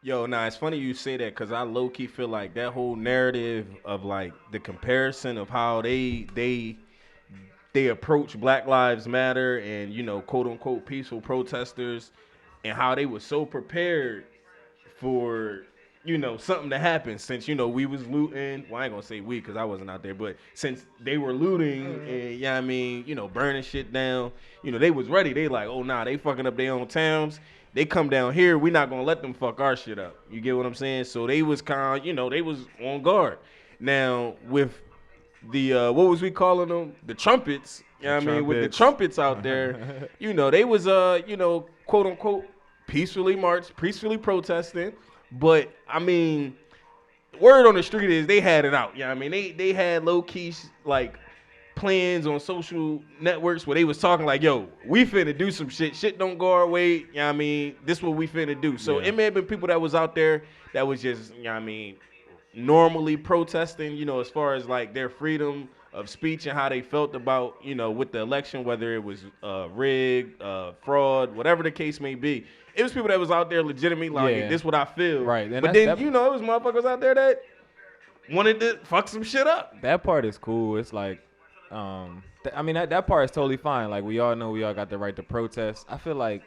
Yo, nah, it's funny you say that because I low key feel like that whole narrative of like the comparison of how they approach Black Lives Matter and quote unquote peaceful protesters and how they were so prepared for something to happen since we was looting. Well, I ain't gonna say we because I wasn't out there, but since they were looting and I mean burning shit down, they was ready. They like, oh nah, they fucking up their own towns. They come down here, we not gonna let them fuck our shit up. You get what I'm saying? So they was kind of they was on guard. Now with the what was we calling them? The trumpets. You know what I mean? With the trumpets out there, they was quote unquote peacefully marched, peacefully protesting. But I mean, word on the street is they had it out. You know what I mean? They had low key like plans on social networks where they was talking like, yo, we finna do some shit. Shit don't go our way. You know what I mean? This what we finna do. So it may have been people that was out there that was just, you know what I mean, normally protesting, as far as like their freedom of speech and how they felt about, with the election, whether it was rigged, fraud, whatever the case may be. It was people that was out there legitimately like, this what I feel. Right. But then, it was motherfuckers out there that wanted to fuck some shit up. That part is cool. It's like, I mean, that part is totally fine. Like, we all know we all got the right to protest. I feel like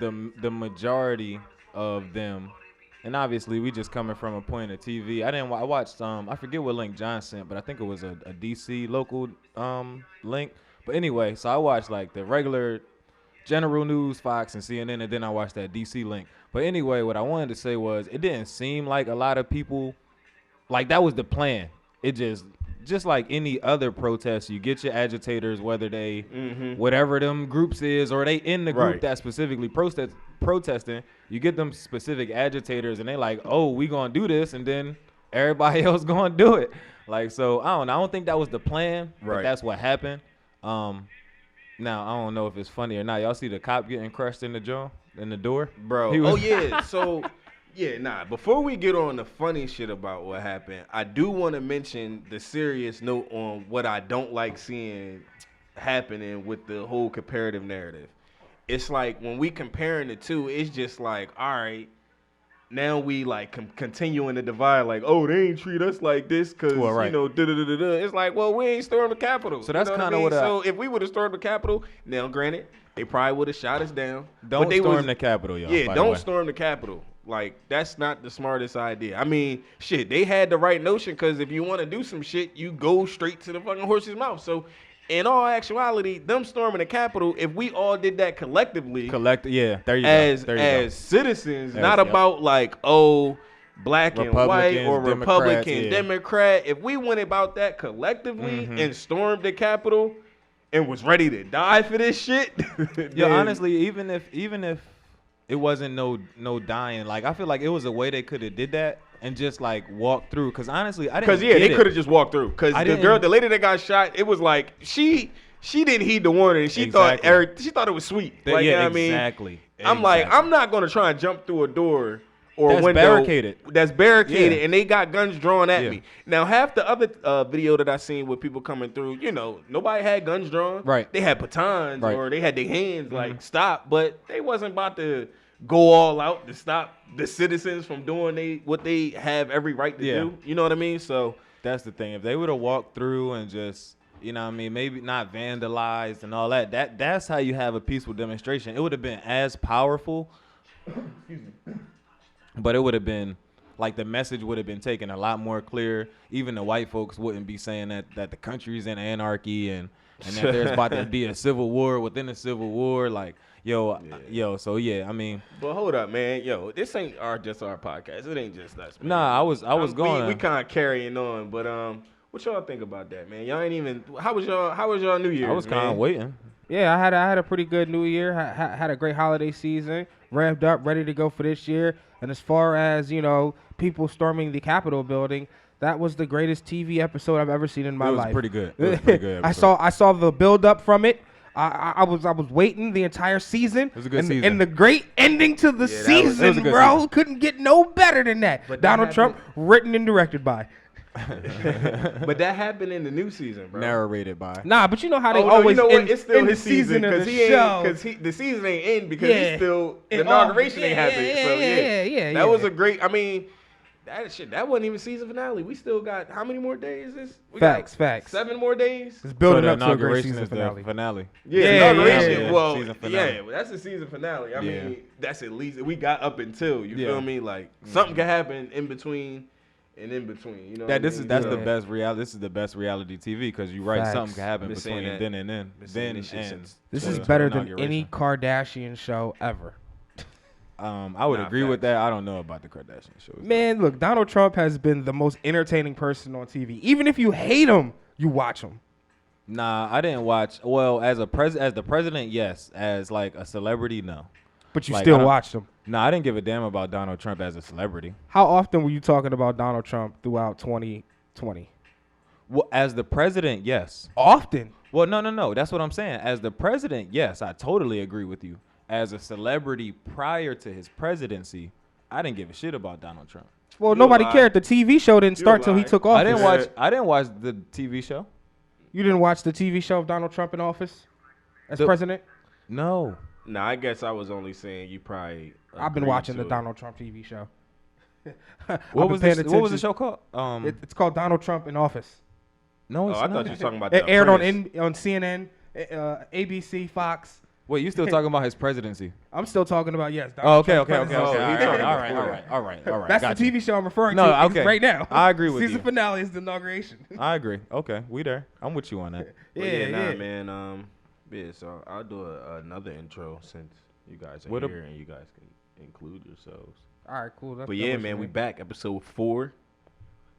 the majority of them, and obviously we just coming from a point of TV. I watched, I forget what link John sent, but I think it was a DC local link. But anyway, so I watched like the regular general news, Fox and CNN, and then I watched that DC link. But anyway, what I wanted to say was it didn't seem like a lot of people, like that was the plan. It just like any other protest, you get your agitators, whether they, whatever them groups is, or they in the group that specifically protesting, you get them specific agitators and they like, oh, we gonna do this, and then everybody else gonna do it. Like, so I don't know. I don't think that was the plan, but that's what happened. Now, I don't know if it's funny or not. Y'all see the cop getting crushed in the door? Bro, so, before we get on the funny shit about what happened, I do want to mention the serious note on what I don't like seeing happening with the whole comparative narrative. It's like when we comparing the two, it's just like, all right, now we like continuing the divide, like, oh, they ain't treat us like this because It's like, well, we ain't stormed the Capitol. So that's kind of what. So if we would have stormed the Capitol, now granted, they probably would have shot us down. Don't storm the Capitol, y'all. Yeah, don't storm the Capitol. Like, that's not the smartest idea. I mean, shit, they had the right notion because if you want to do some shit, you go straight to the fucking horse's mouth. So in all actuality, them storming the Capitol, if we all did that collectively, there you go. As citizens, not about like, oh, black and white or Republican, Democrat. If we went about that collectively and stormed the Capitol and was ready to die for this shit, honestly, even if it wasn't no dying, like I feel like it was a way they could have did that. And just like walk through, because honestly, I didn't. Because they could have just walked through. Because the lady that got shot, it was like she didn't heed the warning. She thought it was sweet. Like, you know what I mean? Exactly. I'm like, I'm not gonna try and jump through a door or that's window that's barricaded, and they got guns drawn at me. Now, half the other video that I seen with people coming through, nobody had guns drawn. Right. They had batons or they had their hands like stop, but they wasn't about to go all out to stop the citizens from doing what they have every right to do. You know what I mean? So that's the thing. If they would have walked through and just, maybe not vandalized and all that's how you have a peaceful demonstration. It would have been as powerful, but it would have been like the message would have been taken a lot more clear. Even the white folks wouldn't be saying that the country's in anarchy and that there's about to be a civil war within a civil war. Like, I mean. But hold up, man. This ain't just our podcast. It ain't just us, man. Nah, I was going. We kind of carrying on, but what y'all think about that, man? Y'all ain't even. How was y'all New Year? I was kind of waiting. Yeah, I had a pretty good New Year. Had a great holiday season. Ramped up, ready to go for this year. And as far as people storming the Capitol building, that was the greatest TV episode I've ever seen in my life. It was pretty good. It was pretty good. I saw the build up from it. I was waiting the entire season. It was a good season. And the great ending to the season, bro. Couldn't get no better than that. But Donald Trump, written and directed by. But that happened in the new season, bro. Narrated by. Nah, but you know how they Oh, always no, you know what? end, It's still end the his season of because the he show. ain't because the season ain't in because he's still the It inauguration all- ain't yeah, happened. yeah, So yeah. that was a great. I mean, that wasn't even season finale. We still got how many more days? We got Facts. 7 more days. It's building the up to a great inauguration season is finale. the finale. Yeah, inauguration. yeah. Well, Season finale. that's the season finale. I Yeah. mean, that's at least we got up until you Yeah. feel me. Like something can happen in between and in between. You know. That's Yeah. the best reality. This is the best reality TV because you're right. Facts. Something can happen Been saying between that. then and then. Been saying Then this shit and since This to is the better than inauguration. any Kardashian show ever. I would Nah, agree with facts. that. I don't know about the Kardashian shows. Man, look, Donald Trump has been the most entertaining person on TV. Even if you hate him, you watch him. Nah, I didn't watch. Well, as the president, yes. As like a celebrity, no. But you Like, I still don't- watched him. Nah, I didn't give a damn about Donald Trump as a celebrity. How often were you talking about Donald Trump throughout 2020? Well, as the president, yes. Often. Well, no. That's what I'm saying. As the president, yes, I totally agree with you. As a celebrity prior to his presidency, I didn't give a shit about Donald Trump. Well, You nobody lie. cared. The TV show didn't You start till he lie. took office. I didn't watch the TV show. You didn't watch the TV show of Donald Trump in office as The- president? No. Nah, I guess I was only saying you probably. I've been agreed watching the to it. Donald Trump TV show. What was the show called? It's called Donald Trump in Office. No, Oh, it's I not. thought you were talking about It the aired Apprentice. on CNN, ABC, Fox. Wait, you still talking about his presidency? I'm still talking about yes. Oh, Donald okay. Trump's presidency. Oh, he's talking All before. right. That's Gotcha. the TV show I'm referring No, to okay. right now. I agree with Season you. finale is the inauguration. I agree. Okay, we there. I'm with you on that. But nah, man. Yeah, so I'll do another intro since you guys are What a- here and you guys can include yourselves. All right, cool. But yeah, man, we back. Episode 4.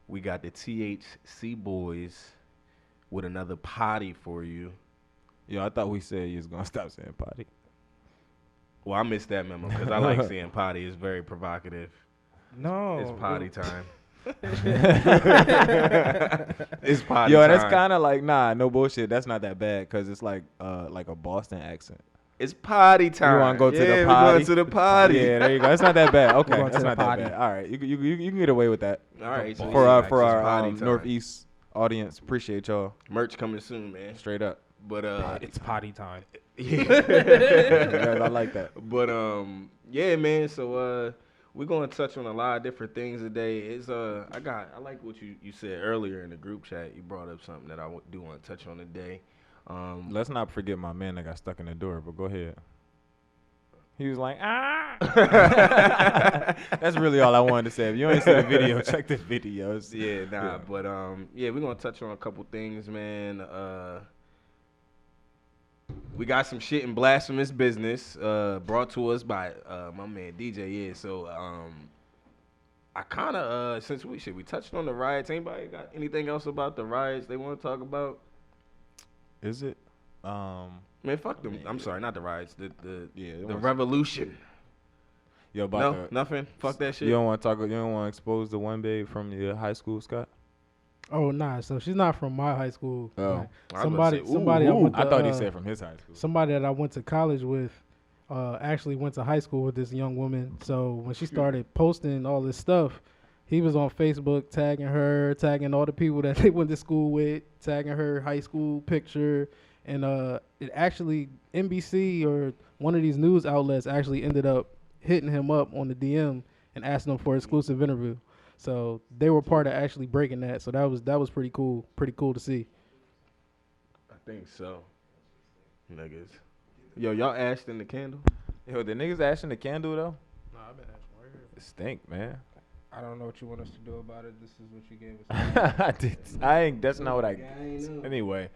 We got the THC boys with another potty for you. Yo, I thought we said you was gonna stop saying potty. Well, I missed that memo because I like saying potty. It's very provocative. No. It's potty time. It's potty Yo, time. that's kind of like no bullshit. That's not that bad because it's like a Boston accent. It's potty time. You wanna go to the Yeah, potty? we're going to the potty. Yeah, there you go. It's not that bad. Okay, going to that's the not potty. that bad. All right, you can get away with that. All right. So For yeah, our it's just potty time. Northeast audience, appreciate y'all Merch coming soon, man. straight up. But It's potty time. yeah. Guys, I like that. But yeah, man. So we're gonna touch on a lot of different things today. It's I like what you said earlier in the group chat. You brought up something that I do want to touch on today. Let's not forget my man that got stuck in the door. But go ahead. He was like, ah. That's really all I wanted to say. If you ain't seen the video, check the videos. Yeah, nah. But yeah, we're gonna touch on a couple things, man. We got some shit in blasphemous business brought to us by my man DJ. Yeah, so I kind of since we touched on the riots. Anybody got anything else about the riots they want to talk about? Is it? Man, fuck them. I'm sorry, not the riots. The was- revolution. Yo, about No, the, nothing. Fuck that shit. you don't want to talk. You don't want to expose the one babe from your high school, Scott. Oh, nah. So she's not from my high school. Oh. I was about Somebody, to say, somebody I ooh. went to, I thought he said from his high school. somebody that I went to college with, actually went to high school with this young woman. So when she started posting all this stuff, he was on Facebook tagging her, tagging all the people that they went to school with, tagging her high school picture, and it actually NBC or one of these news outlets actually ended up hitting him up on the DM and asking him for an exclusive interview. So they were part of actually breaking that. So that was pretty cool to see. I think so. Niggas. Yo, y'all ashed in the candle? Yo, the niggas ashing the candle though. Nah, I've been asking right here. It stink, man. I don't know what you want us to do about it. This is what you gave us. I did. I ain't. That's not what I. Anyway,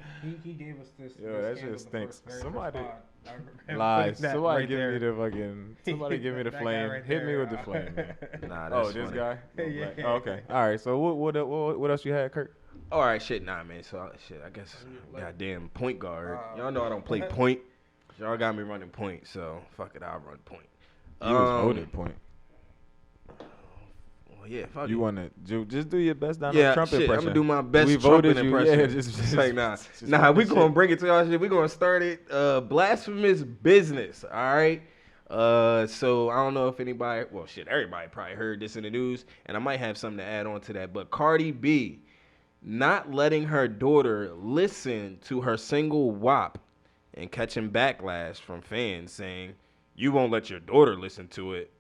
He gave us this. Yo, this that candle shit the first- stinks. very first Somebody- pod. I remember lies. putting that Somebody right give there. me the fucking. Somebody give me the That guy flame. right Hit me there, with the flame, man. Nah, that's Oh, this funny. guy. Yeah. Oh, okay. All right. So what else you had, Kurt? All right, shit, nah, man. So, I guess, goddamn point guard. Y'all know I don't play point. Y'all got me running point, so fuck it, I'll run point. You was voted point. Well, yeah, fuck You it. want to just do your best Donald Yeah, Trump shit, I'm impression. gonna do my best We Trump voted you. impression. Yeah, just like, nah, just we run the gonna shit. bring it to y'all shit. We gonna start it. Blasphemous business. All right. So I don't know if anybody, well, shit, everybody probably heard this in the news, and I might have something to add on to that. But Cardi B not letting her daughter listen to her single WAP and catching backlash from fans saying, you won't let your daughter listen to it,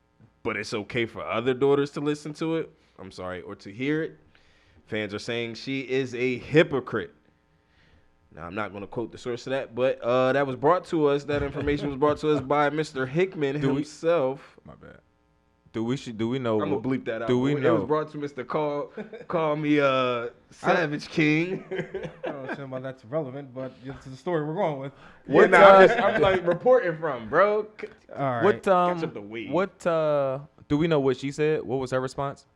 but it's okay for other daughters to listen to it. I'm sorry, or to hear it. Fans are saying she is a hypocrite. Now, I'm not going to quote the source of that, but that was brought to us. That information was brought to us by Mr. Hickman himself. My bad. Do we know? I'm going to bleep that out. Do we know? It was brought to Mr. Call me Savage King. I don't know about that's relevant, but it's the story we're going with. What I'm like reporting from, bro. All right. What Catch up the weed. What do we know what she said? What was her response?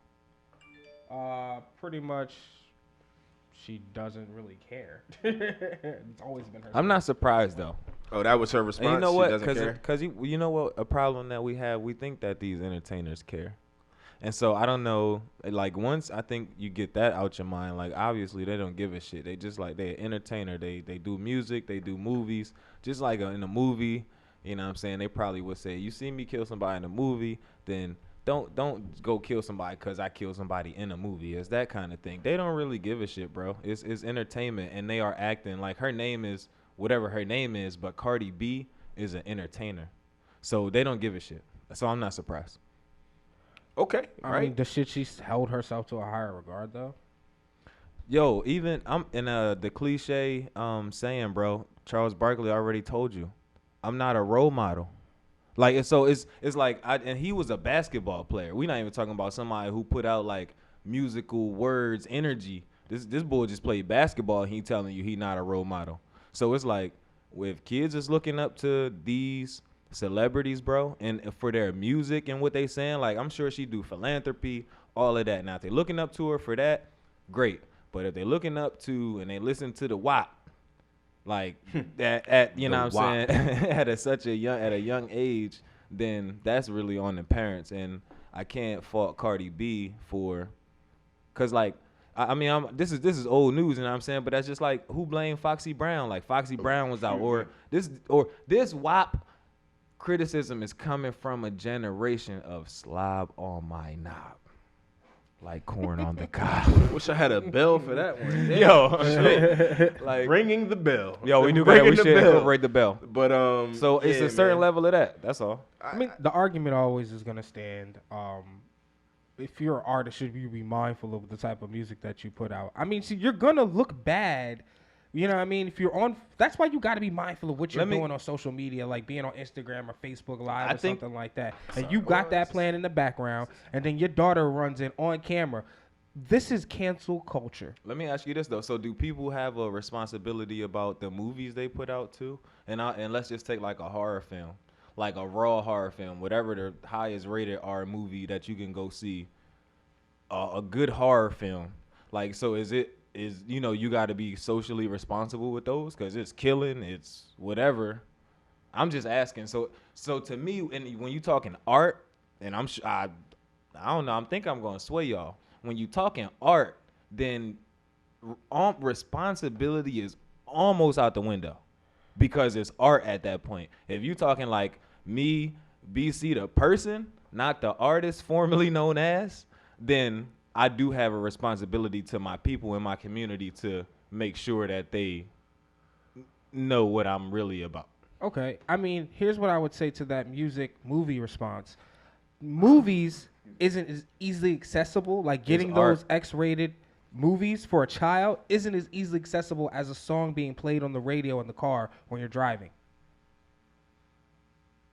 Pretty much, she doesn't really care. It's always been her. I'm not surprised though. Oh, that was her response. And you know what? She doesn't care. Because you know what? A problem that we have, we think that these entertainers care. And so I don't know, like once I think you get that out your mind, like obviously they don't give a shit. They just like, they're an entertainer. They do music, they do movies. Just like in a movie, you know what I'm saying? They probably would say, you see me kill somebody in a movie, then don't go kill somebody because I killed somebody in a movie. It's that kind of thing. They don't really give a shit, bro. It's entertainment, and they are acting like her name is whatever her name is, but Cardi B is an entertainer. So they don't give a shit. So I'm not surprised. Okay, I mean, the shit she's held herself to a higher regard, though. Yo, even I'm in the cliche saying, bro, Charles Barkley already told you, I'm not a role model. Like, so it's like, and he was a basketball player. We're not even talking about somebody who put out like musical words, energy. This boy just played basketball. And he telling you he not a role model. So it's like, if kids is looking up to these celebrities, bro, and for their music and what they saying, like, I'm sure she do philanthropy, all of that. Now, if they looking up to her for that, great. But if they looking up to and they listen to the WAP, like at you know what I'm saying, at a young age, then that's really on the parents. And I can't fault Cardi B for, cause like I mean this is old news, you know what I'm saying, but that's just like, who blamed Foxy Brown? Like Foxy Brown was out, or this WAP criticism is coming from a generation of slob on my knob. Like corn on the cob. Wish I had a bell for that one. Damn. Yo, like ringing the bell. Yo, we Ringing should the bell. incorporate the bell. But So it's a certain level of that. That's all. I mean, the argument always is gonna stand. If you're an artist, should you be mindful of the type of music that you put out? I mean, see, you're gonna look bad. You know what I mean? If you're on, that's why you got to be mindful of what you're doing on social media, like being on Instagram or Facebook Live or something like that. And you got that playing in the background, and then your daughter runs in on camera. This is cancel culture. Let me ask you this though. So do people have a responsibility about the movies they put out too? And let's just take like a horror film, like a raw horror film, whatever the highest rated R movie that you can go see, a good horror film. Like, so is you got to be socially responsible with those because it's killing, it's whatever. I'm just asking. So to me, and when you talking art, and I don't know, I'm going to sway y'all. When you talking art, then responsibility is almost out the window because it's art at that point. If you talking like me, BC the person, not the artist formerly known as, then I do have a responsibility to my people in my community to make sure that they know what I'm really about. Okay. I mean, here's what I would say to that movie response. Movies isn't as easily accessible. Like getting those X-rated movies for a child isn't as easily accessible as a song being played on the radio in the car when you're driving.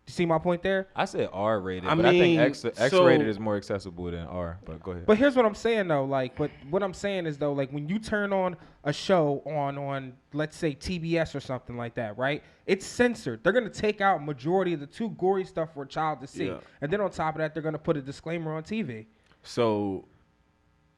You see my point there? I said R-rated, I but mean, I think X-rated is more accessible than R. But go ahead. But here's what I'm saying though, but what I'm saying is though, like when you turn on a show on let's say TBS or something like that, right? It's censored. They're gonna take out majority of the too gory stuff for a child to see, and then on top of that, they're gonna put a disclaimer on TV. So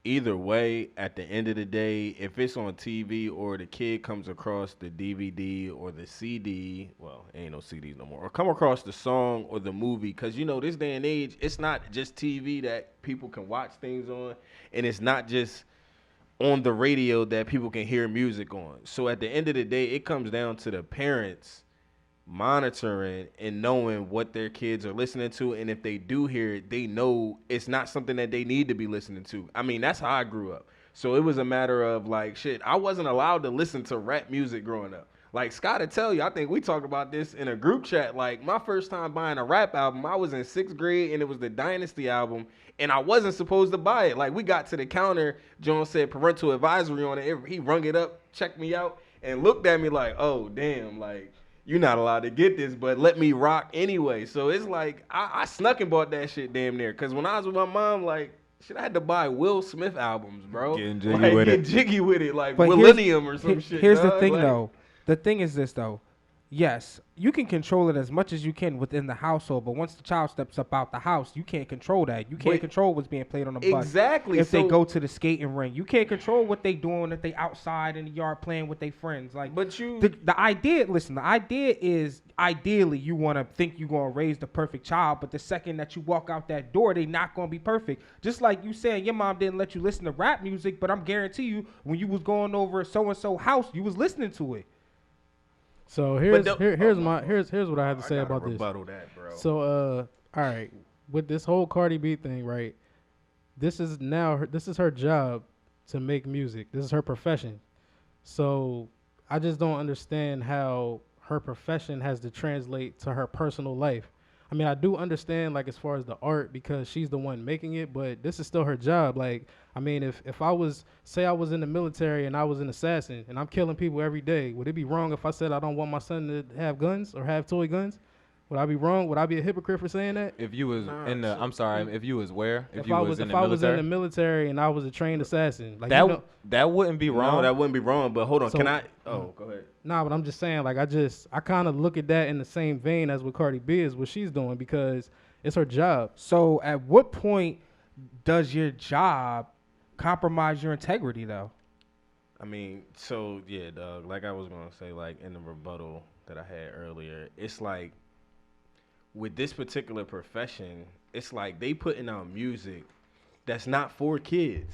either way, at the end of the day, if it's on TV or the kid comes across the DVD or the CD, well, ain't no CDs no more, or come across the song or the movie, because, this day and age, it's not just TV that people can watch things on, and it's not just on the radio that people can hear music on. So at the end of the day, it comes down to the parents monitoring and knowing what their kids are listening to, and if they do hear it, they know it's not something that they need to be listening to. I mean, that's how I grew up. So it was a matter of like, shit, I wasn't allowed to listen to rap music growing up. Like Scott to tell you, I think we talked about this in a group chat. Like my first time buying a rap album, I was in 6th grade and it was the Dynasty album, and I wasn't supposed to buy it. Like we got to the counter, John said parental advisory on it. He rung it up, checked me out, and looked at me like, oh damn, like you're not allowed to get this, but let me rock anyway. So it's like I snuck and bought that shit damn near. Cause when I was with my mom, like shit, I had to buy Will Smith albums, bro. Getting jiggy with it. Like But Millennium or some shit. Here's the dog. thing, Like, though. The thing is this, though. Yes, you can control it as much as you can within the household, but once the child steps up out the house, you can't control that. You can't But- control what's being played on the bus. Exactly. If they So- go to the skating rink, you can't control what they doing if they outside in the yard playing with their friends. Like, But you- the idea. Listen, the idea is ideally you want to think you're gonna raise the perfect child, but the second that you walk out that door, they not gonna be perfect. Just like you saying your mom didn't let you listen to rap music, but I'm guarantee you when you was going over so and so house, you was listening to it. So here's the- here's what I have to say gotta about this. rebuttal that, bro. So all right, with this whole Cardi B thing, right? This is her job to make music. This is her profession. So I just don't understand how her profession has to translate to her personal life. I mean, I do understand like as far as the art because she's the one making it, but this is still her job. Like, I mean, if I was I was in the military and I was an assassin and I'm killing people every day, would it be wrong if I said I don't want my son to have guns or have toy guns? Would I be wrong? Would I be a hypocrite for saying that? If you was I'm sorry, if you was where? If I was in the military and I was a trained assassin, like that wouldn't be wrong. No, that wouldn't be wrong. But hold on, So- can I? Oh, go ahead. Nah, but I'm just saying, like, I kind of look at that in the same vein as what Cardi B is, what she's doing, because it's her job. So at what point does your job compromise your integrity, though? I mean, so yeah, dog. Like I was gonna say, like in the rebuttal that I had earlier, it's like with this particular profession, it's like they putting out music that's not for kids.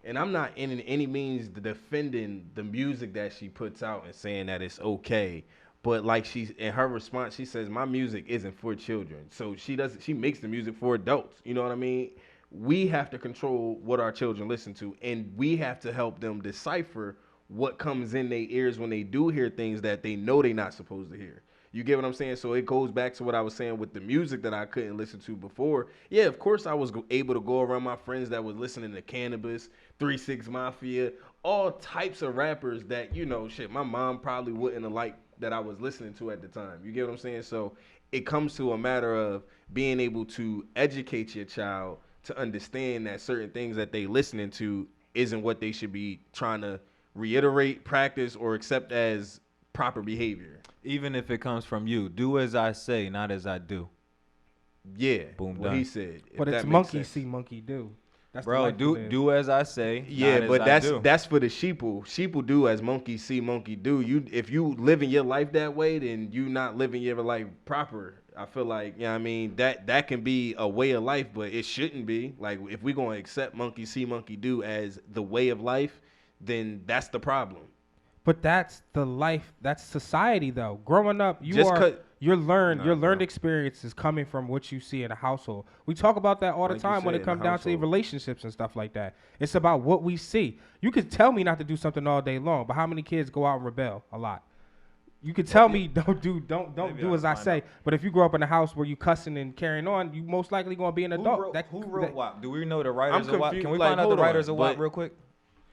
And I'm not in any means defending the music that she puts out and saying that it's okay. But like she's in her response, she says, my music isn't for children. So she makes the music for adults. You know what I mean? We have to control what our children listen to, and we have to help them decipher what comes in their ears when they do hear things that they know they're not supposed to hear. You get what I'm saying? So it goes back to what I was saying with the music that I couldn't listen to before. Yeah, of course I was able to go around my friends that was listening to Cannabis, 3 6 Mafia, all types of rappers that, you know, shit, my mom probably wouldn't have liked that I was listening to at the time. You get what I'm saying? So it comes to a matter of being able to educate your child to understand that certain things that they listening to isn't what they should be trying to reiterate, practice, or accept as proper behavior. Even if it comes from you, do as I say, not as I do. Yeah, Boom, what done. he said. But if it's that makes monkey sense. see, monkey do. That's the Bro, life we live. do as I say. Yeah, not but as I do. that's for the sheeple. Sheeple do as monkey see, monkey do. You if you living your life that way, then you not living your life proper. I feel like, you know what I mean, that can be a way of life, but it shouldn't be. Like if we're gonna accept monkey see, monkey do as the way of life, then that's the problem. But that's the life. That's society, though. Growing up, Just your learned bro. experiences coming from what you see in a household. We talk about that all the Like you time when said, it comes in a down to household. relationships and stuff like that. It's about what we see. You could tell me not to do something all day long, but how many kids go out and rebel? A lot. You could tell me don't do Maybe as I'll I find say. out. But if you grow up in a house where you cussing and carrying on, you most likely gonna be an adult. Who wrote WAP? Do we know the writers of WAP? confused, Can we like, find out the hold on, writers of WAP but- real quick?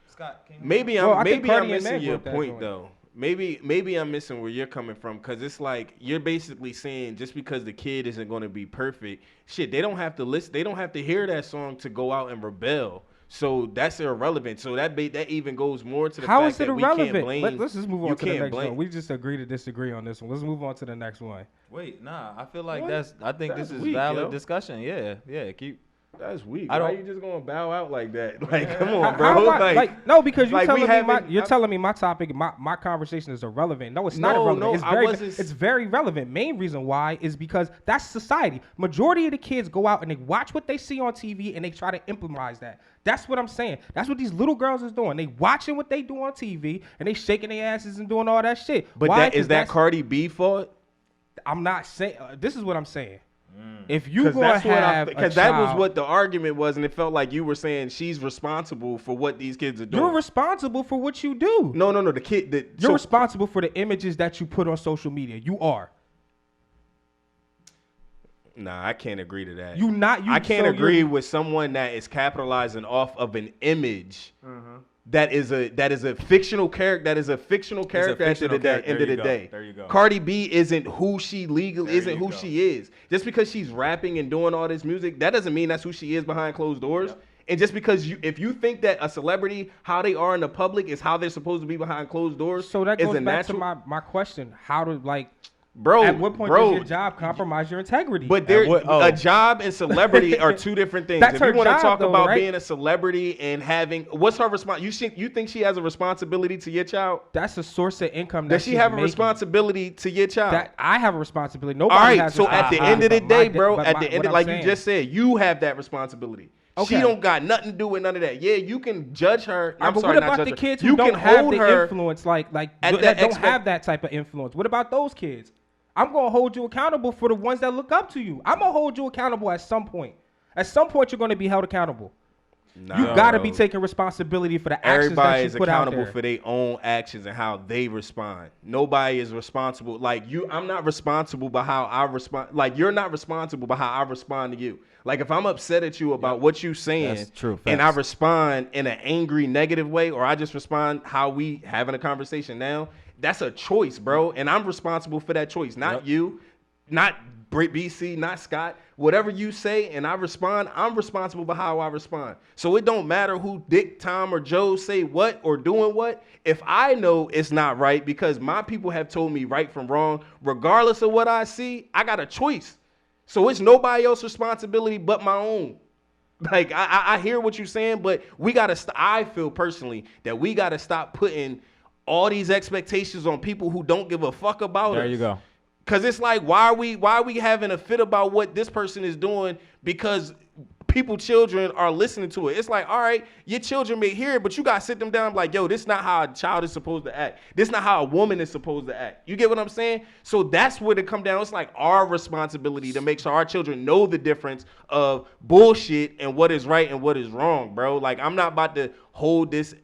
Scott, can you Maybe Well, I I'm think maybe I'm Cardi and missing Meg your wrote that point joint. though. Maybe I'm missing where you're coming from, because it's like you're basically saying just because the kid isn't going to be perfect, shit, they don't have to listen, they don't have to hear that song to go out and rebel. So that's irrelevant. So that even goes more to the How fact is it that we can't irrelevant? blame. Let's just move you on to the can't next blame- one. We just agree to disagree on this one. Let's move on to the next one. Wait, nah. I feel like What? I think That's this is weak, valid yo. discussion. Yeah. Keep. That's weak. I Why don't- you just gonna bow out like that? Like, come How- on, bro. how am I- like, no, because like, we haven't- you're telling me my topic, my conversation is irrelevant. No, it's not No, irrelevant. no, it's I very, wasn't- it's very relevant. Main reason why is because that's society. Majority of the kids go out and they watch what they see on TV and they try to implement that. That's what I'm saying. That's what these little girls is doing. They watching what they do on TV and they shaking their asses and doing all that shit. But Why? that 'Cause is that that's- Cardi B fault? I'm not saying. This is what I'm saying. If you gonna have because that was what the argument was, and it felt like you were saying she's responsible for what these kids are doing. You're responsible for what you do. No. The kid. You're responsible for the images that you put on social media. You are. Nah, I can't agree to that. I can't agree with someone that is capitalizing off of an image that is a fictional character. That is a fictional character at the end of the day. There you go. Cardi B isn't who she she is. Just because she's rapping and doing all this music, that doesn't mean that's who she is behind closed doors. Yep. And just because if you think that a celebrity, how they are in the public is how they're supposed to be behind closed doors, so that goes back to my question: how to Bro, at what point does your job compromise your integrity? But a job and celebrity are two different things. That's if you want to talk about right? being a celebrity and having, what's her response? You think she has a responsibility to your child? That's a source of income. Does she have a responsibility to your child? That I have a responsibility. Nobody All right, has. So at the end of the day, bro, at the end, like you just said, you have that responsibility. Okay. She don't got nothing to do with none of that. Yeah, you can judge her. I'm sorry, what about the kids who don't have the influence, like that don't have that type of influence? What about those kids? I'm going to hold you accountable for the ones that look up to you. I'm going to hold you accountable at some point. At some point, you're going to be held accountable. No. You got to be taking responsibility for the actions that you put out there. Everybody is accountable for their own actions and how they respond. Nobody is responsible. Like I'm not responsible by how I respond. Like you're not responsible by how I respond to you. Like if I'm upset at you about what you're saying, that's true, and I respond in an angry, negative way, or I just respond how we having a conversation now, that's a choice, bro. And I'm responsible for that choice, not you, not BC, not Scott. Whatever you say and I respond, I'm responsible for how I respond. So it don't matter who Dick, Tom, or Joe say what or doing what. If I know it's not right because my people have told me right from wrong, regardless of what I see, I got a choice. So it's nobody else's responsibility but my own. Like, I hear what you're saying, but we got to, I feel personally that we got to stop putting all these expectations on people who don't give a fuck about us. There you go. Because it's like, why are we having a fit about what this person is doing because children are listening to it? It's like, all right, your children may hear it, but you got to sit them down like, yo, this is not how a child is supposed to act. This is not how a woman is supposed to act. You get what I'm saying? So that's where it come down. It's like our responsibility to make sure our children know the difference of bullshit and what is right and what is wrong, bro. Like, I'm not about to hold this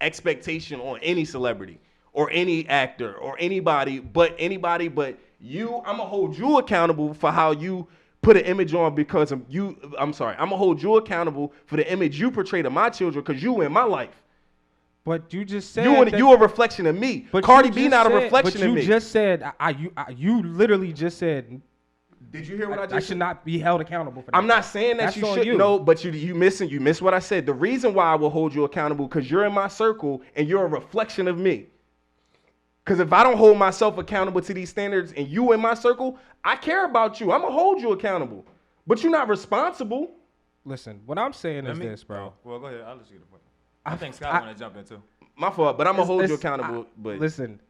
expectation on any celebrity or any actor or anybody but you. I'm gonna hold you accountable for how you put an image on because of you. I'm gonna hold you accountable for the image you portray to my children because you in my life. But you just said you a reflection of me. But Cardi B not a reflection of me. But you just said you literally just said. Did you hear what I just said? I should not be held accountable for that. I'm not saying that you should. No, but you missed what I said. The reason why I will hold you accountable because you're in my circle and you're a reflection of me. Because if I don't hold myself accountable to these standards and you in my circle, I care about you. I'm going to hold you accountable. But you're not responsible. Listen, what I'm saying is this, bro. Well, go ahead. I'll let you get the point. I think Scott want to jump in too. My fault, but I'm going to hold you accountable. But listen,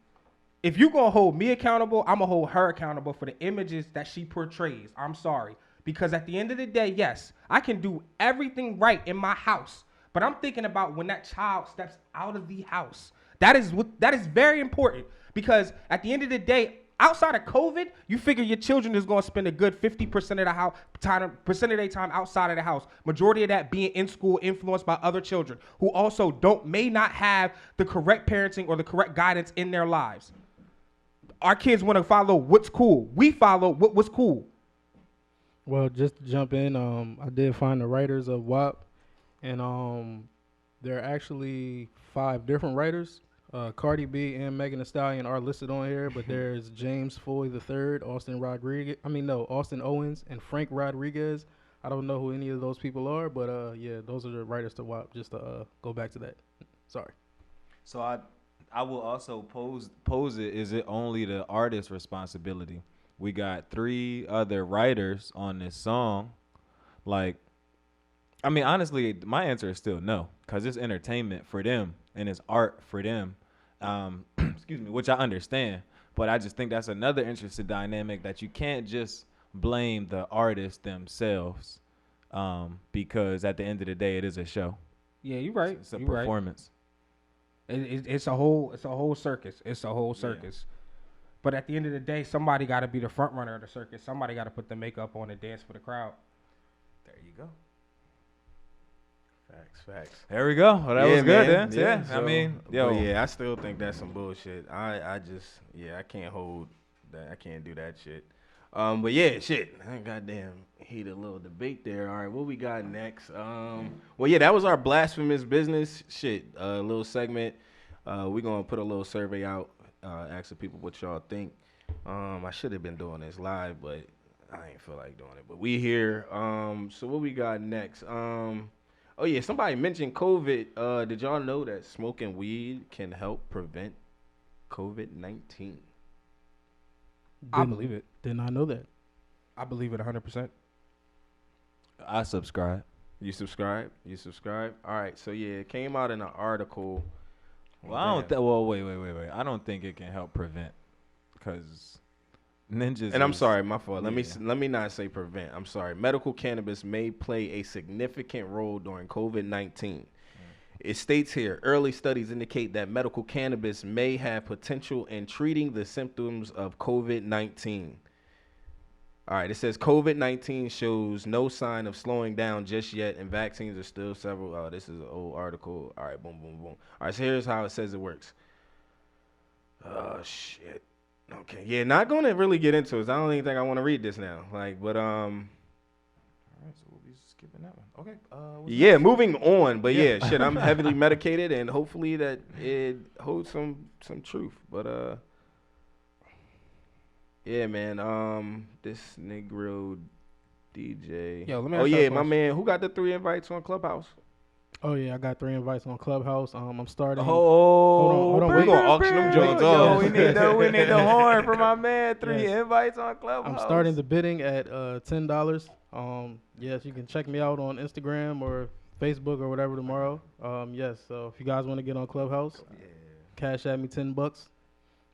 if you're going to hold me accountable, I'm going to hold her accountable for the images that she portrays. I'm sorry. Because at the end of the day, yes, I can do everything right in my house. But I'm thinking about when that child steps out of the house. That is very important because at the end of the day, outside of COVID, you figure your children is going to spend a good 50% of their time outside of the house. Majority of that being in school, influenced by other children who also may not have the correct parenting or the correct guidance in their lives. Our kids want to follow what's cool. We follow what's cool. Well, just to jump in, I did find the writers of WAP, and there are actually 5 different writers. Cardi B and Megan Thee Stallion are listed on here, but there's James Foy III, Austin Owens, and Frank Rodriguez. I don't know who any of those people are, but yeah, those are the writers to WAP. Just to go back to that. Sorry. So I will also pose it. Is it only the artist's responsibility? We got 3 other writers on this song. Like, I mean, honestly, my answer is still no, because it's entertainment for them and it's art for them. Excuse me, which I understand. But I just think that's another interesting dynamic that you can't just blame the artists themselves because at the end of the day, it is a show. Yeah, you're right. It's a performance. Right. It's a whole circus. It's a whole circus. But at the end of the day, somebody got to be the front runner of the circus. Somebody got to put the makeup on and dance for the crowd. There you go. Facts. There we go. Well, that was good, man. Yeah. So, I mean, yo. yeah, I still think that's some bullshit. I can't hold that. I can't do that shit. But yeah, shit. I goddamn heated a little debate there. All right, what we got next? Well, yeah, that was our blasphemous business shit. Little segment. We gonna put a little survey out, asking people what y'all think. I should have been doing this live, but I ain't feel like doing it. But we here. So what we got next? Oh yeah, somebody mentioned COVID. Did y'all know that smoking weed can help prevent COVID-19? I believe it. Did not know that. I believe it 100%. I subscribe. You subscribe? All right. So yeah, it came out in an article. Well, I don't. Well, wait. I don't think it can help prevent, because ninjas. And I'm sorry, my fault. Let me not say prevent. I'm sorry. Medical cannabis may play a significant role during COVID-19. It states here, early studies indicate that medical cannabis may have potential in treating the symptoms of COVID-19. All right, it says COVID-19 shows no sign of slowing down just yet, and vaccines are still several. Oh, this is an old article. All right, boom. All right, so here's how it says it works. Oh, shit. Okay, yeah, not going to really get into it. I don't even think I want to read this now. All right, so we'll be skipping that one. Okay. Yeah, moving on. But yeah, shit, I'm heavily medicated, and hopefully that it holds some truth. But yeah, man. This Negro DJ. Yo, let me oh ask you yeah, a my question. man. Who got the 3 invites on Clubhouse? Oh yeah, I got 3 invites on Clubhouse. I'm starting. Hold on, we gonna auction them joints off. We need the horn for my man. 3 invites on Clubhouse. I'm starting the bidding at $10. Yes, you can check me out on Instagram or Facebook or whatever tomorrow. Yes, so if you guys want to get on Clubhouse, cash at me $10.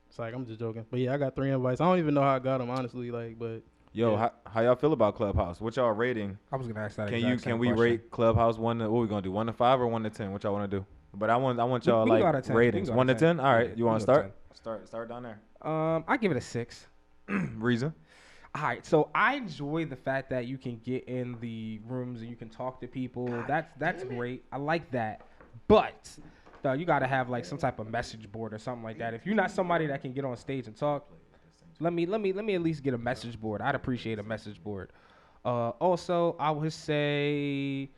It's like, I'm just joking, but yeah, I got 3 invites. I don't even know how I got them, honestly. Like, but Yo, yeah. how y'all feel about Clubhouse? What y'all rating? I was gonna ask that. Can we rate Clubhouse 1 to, what we gonna do, 1 to 5 or 1 to 10? What y'all want to do? But I want y'all we can go like to 10. ratings. We can go 1 to to 10. 10. All right, Yeah, you want we to can go start? Start down there. I give it a 6. Reason? All right, so I enjoy the fact that you can get in the rooms and you can talk to people. That's great. I like that. But you got to have like some type of message board or something like that. If you're not somebody that can get on stage and talk, let me at least get a message board. I'd appreciate a message board. Also, I would say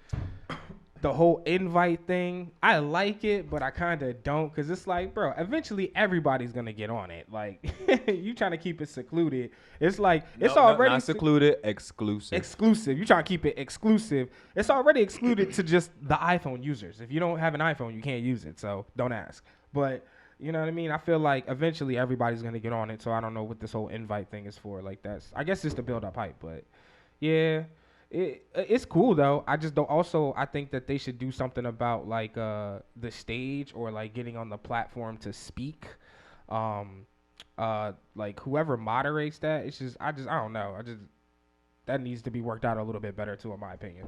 the whole invite thing, I like it, but I kind of don't, because it's like, bro, eventually everybody's going to get on it. Like, you trying to keep it secluded. It's like, it's already not secluded, exclusive. Exclusive. You trying to keep it exclusive. It's already excluded to just the iPhone users. If you don't have an iPhone, you can't use it, so don't ask. But, you know what I mean? I feel like eventually everybody's going to get on it, so I don't know what this whole invite thing is for. Like, I guess it's to build up hype, but, yeah. It's cool though. I just don't. Also, I think that they should do something about like the stage or like getting on the platform to speak. Like whoever moderates that, I don't know. That needs to be worked out a little bit better too, in my opinion.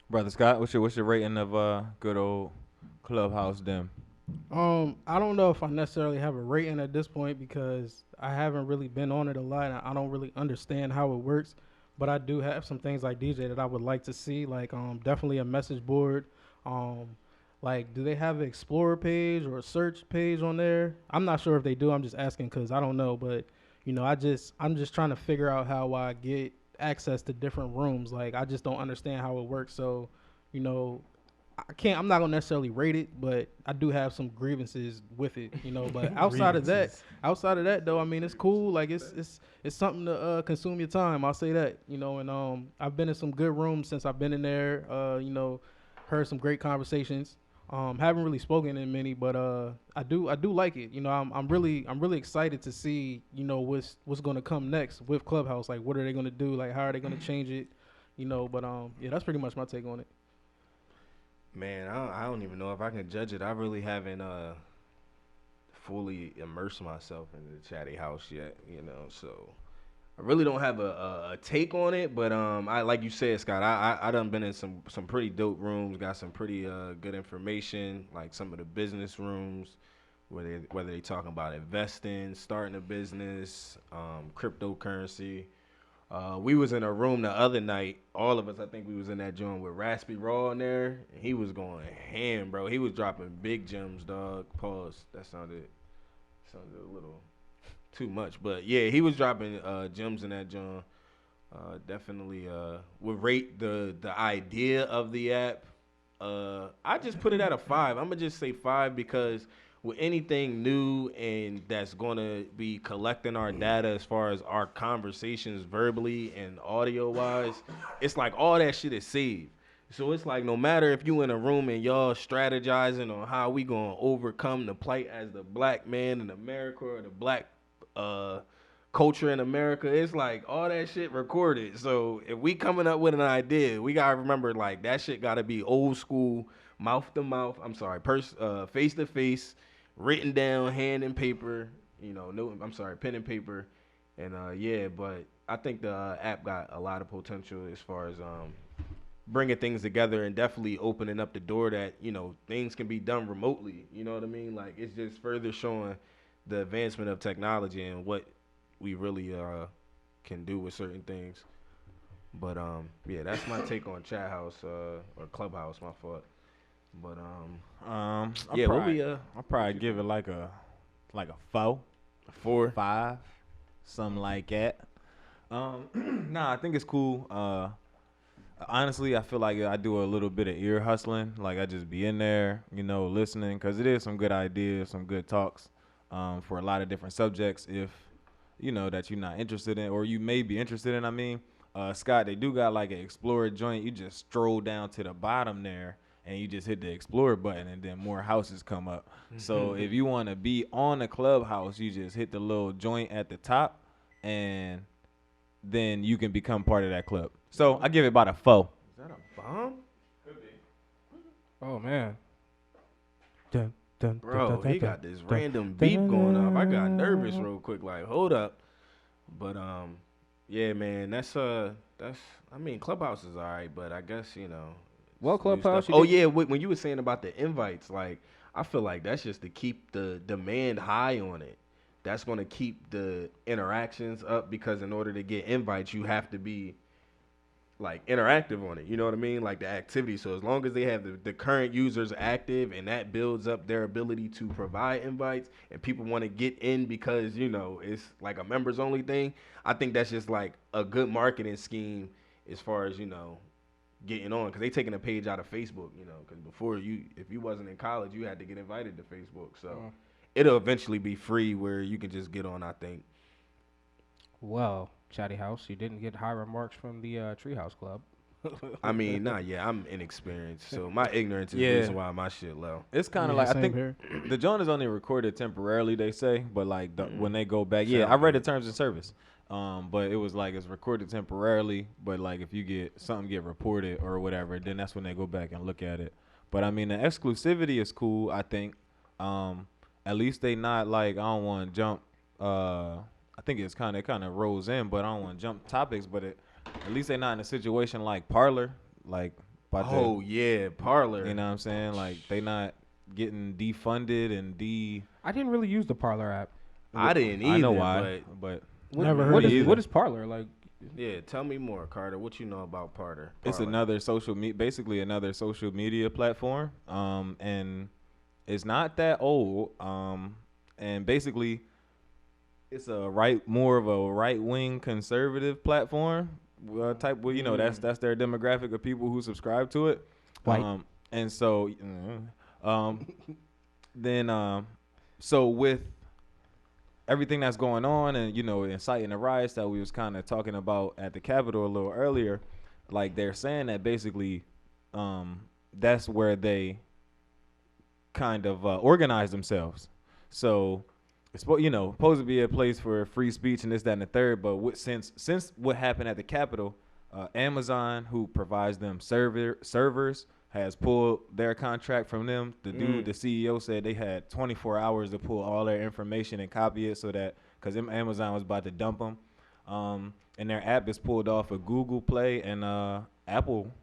Brother Scott, what's your rating of good old Clubhouse them? I don't know if I necessarily have a rating at this point because I haven't really been on it a lot and I don't really understand how it works. But I do have some things like DJ that I would like to see, like definitely a message board. Like, do they have an Explorer page or a search page on there? I'm not sure if they do. I'm just asking because I don't know. But, you know, I'm just trying to figure out how I get access to different rooms. Like, I just don't understand how it works. So, you know, I'm not gonna necessarily rate it, but I do have some grievances with it, you know. But outside of that though, I mean, it's cool. Like it's something to consume your time. I'll say that, you know. And I've been in some good rooms since I've been in there. You know, heard some great conversations. Haven't really spoken in many, but I do like it. You know, I'm really excited to see, you know, what's gonna come next with Clubhouse. Like, what are they gonna do? Like, how are they gonna change it? You know. But yeah, that's pretty much my take on it. Man, I don't even know if I can judge it. I really haven't fully immersed myself in the chatty house yet, you know. So I really don't have a take on it. But I like you said, Scott, I done been in some pretty dope rooms, got some pretty good information, like some of the business rooms, whether they talking about investing, starting a business, cryptocurrency. We was in a room the other night. All of us, I think we was in that joint with Raspy Raw in there. And he was going ham, bro. He was dropping big gems, dog. Pause. That sounded a little too much, but yeah, he was dropping gems in that joint. Definitely would rate the idea of the app. I just put it at a 5. I'm gonna just say 5 because with anything new and that's gonna be collecting our data as far as our conversations verbally and audio wise, it's like all that shit is saved. So it's like no matter if you in a room and y'all strategizing on how we gonna overcome the plight as the black man in America or the black uh culture in America, it's like all that shit recorded. So if we coming up with an idea, we gotta remember like that shit gotta be old school, mouth to mouth. I'm sorry, face to face, written down, hand and paper. No, I'm sorry, pen and paper. And yeah, but I think the app got a lot of potential as far as bringing things together and definitely opening up the door that things can be done remotely. You know what I mean? Like it's just further showing the advancement of technology and what we really can do with certain things. But yeah, that's my take on Chat House or Clubhouse. My fault. But yeah, what we I'll probably give it like a 4, 4, 5, something like that. Nah, I think it's cool. Honestly, I feel like I do a little bit of ear hustling. Like I just be in there, listening, because it is some good ideas, some good talks for a lot of different subjects. If that you're not interested in, or you may be interested in. I mean, Scott, they do got like an Explorer joint. You just stroll down to the bottom there, and you just hit the Explorer button, and then more houses come up. So if you want to be on the Clubhouse, you just hit the little joint at the top, and then you can become part of that club. So I give it about a 4. Is that a bomb? Oh man. Bro, he got this random beep going off. I got nervous real quick, like, hold up. But yeah, man, that's I mean, Clubhouse is alright, but I guess Well, some new Clubhouse. stuff. Oh yeah, when you were saying about the invites, like I feel like that's just to keep the demand high on it. That's gonna keep the interactions up because in order to get invites, you have to be like interactive on it. You know what I mean? Like the activity. So as long as they have the current users active and that builds up their ability to provide invites and people want to get in because, it's like a members only thing, I think that's just like a good marketing scheme as far as, getting on. Because they taking a page out of Facebook, because before if you wasn't in college, you had to get invited to Facebook. So it'll eventually be free where you can just get on, I think. Well, Chatty House, you didn't get high remarks from the Treehouse Club. I mean, I'm inexperienced, so my ignorance is the Yeah. reason why my shit low. It's kind of Yeah, like I same think here. the joint is only recorded temporarily. They say, but like when they go back, yeah, I read the terms of service. But it was like it's recorded temporarily. But like if you get something get reported or whatever, then that's when they go back and look at it. But I mean, the exclusivity is cool. I think. At least they not like I don't want to jump. I think it kind of rolls in, but I don't want to jump topics. But at least they not in a situation like Parler, like. Yeah, Parler. You know what I'm saying? Like they not getting defunded and I didn't really use the Parlor app. I didn't either. I know why, but Never heard What of is either. what is Parlor like? Yeah, tell me more, Carter. What you know about Parler? it's another basically another social media platform. And it's not that old. And basically it's more of a right wing conservative platform type. Well, that's their demographic of people who subscribe to it. White. And so, so with everything that's going on and inciting the riots that we was kind of talking about at the Capitol a little earlier, like they're saying that basically that's where they kind of organize themselves. So it's supposed to be a place for free speech and this, that, and the third. But since what happened at the Capitol, Amazon, who provides them servers, has pulled their contract from them. The CEO said they had 24 hours to pull all their information and copy it so that because Amazon was about to dump them. And their app is pulled off of Google Play and Apple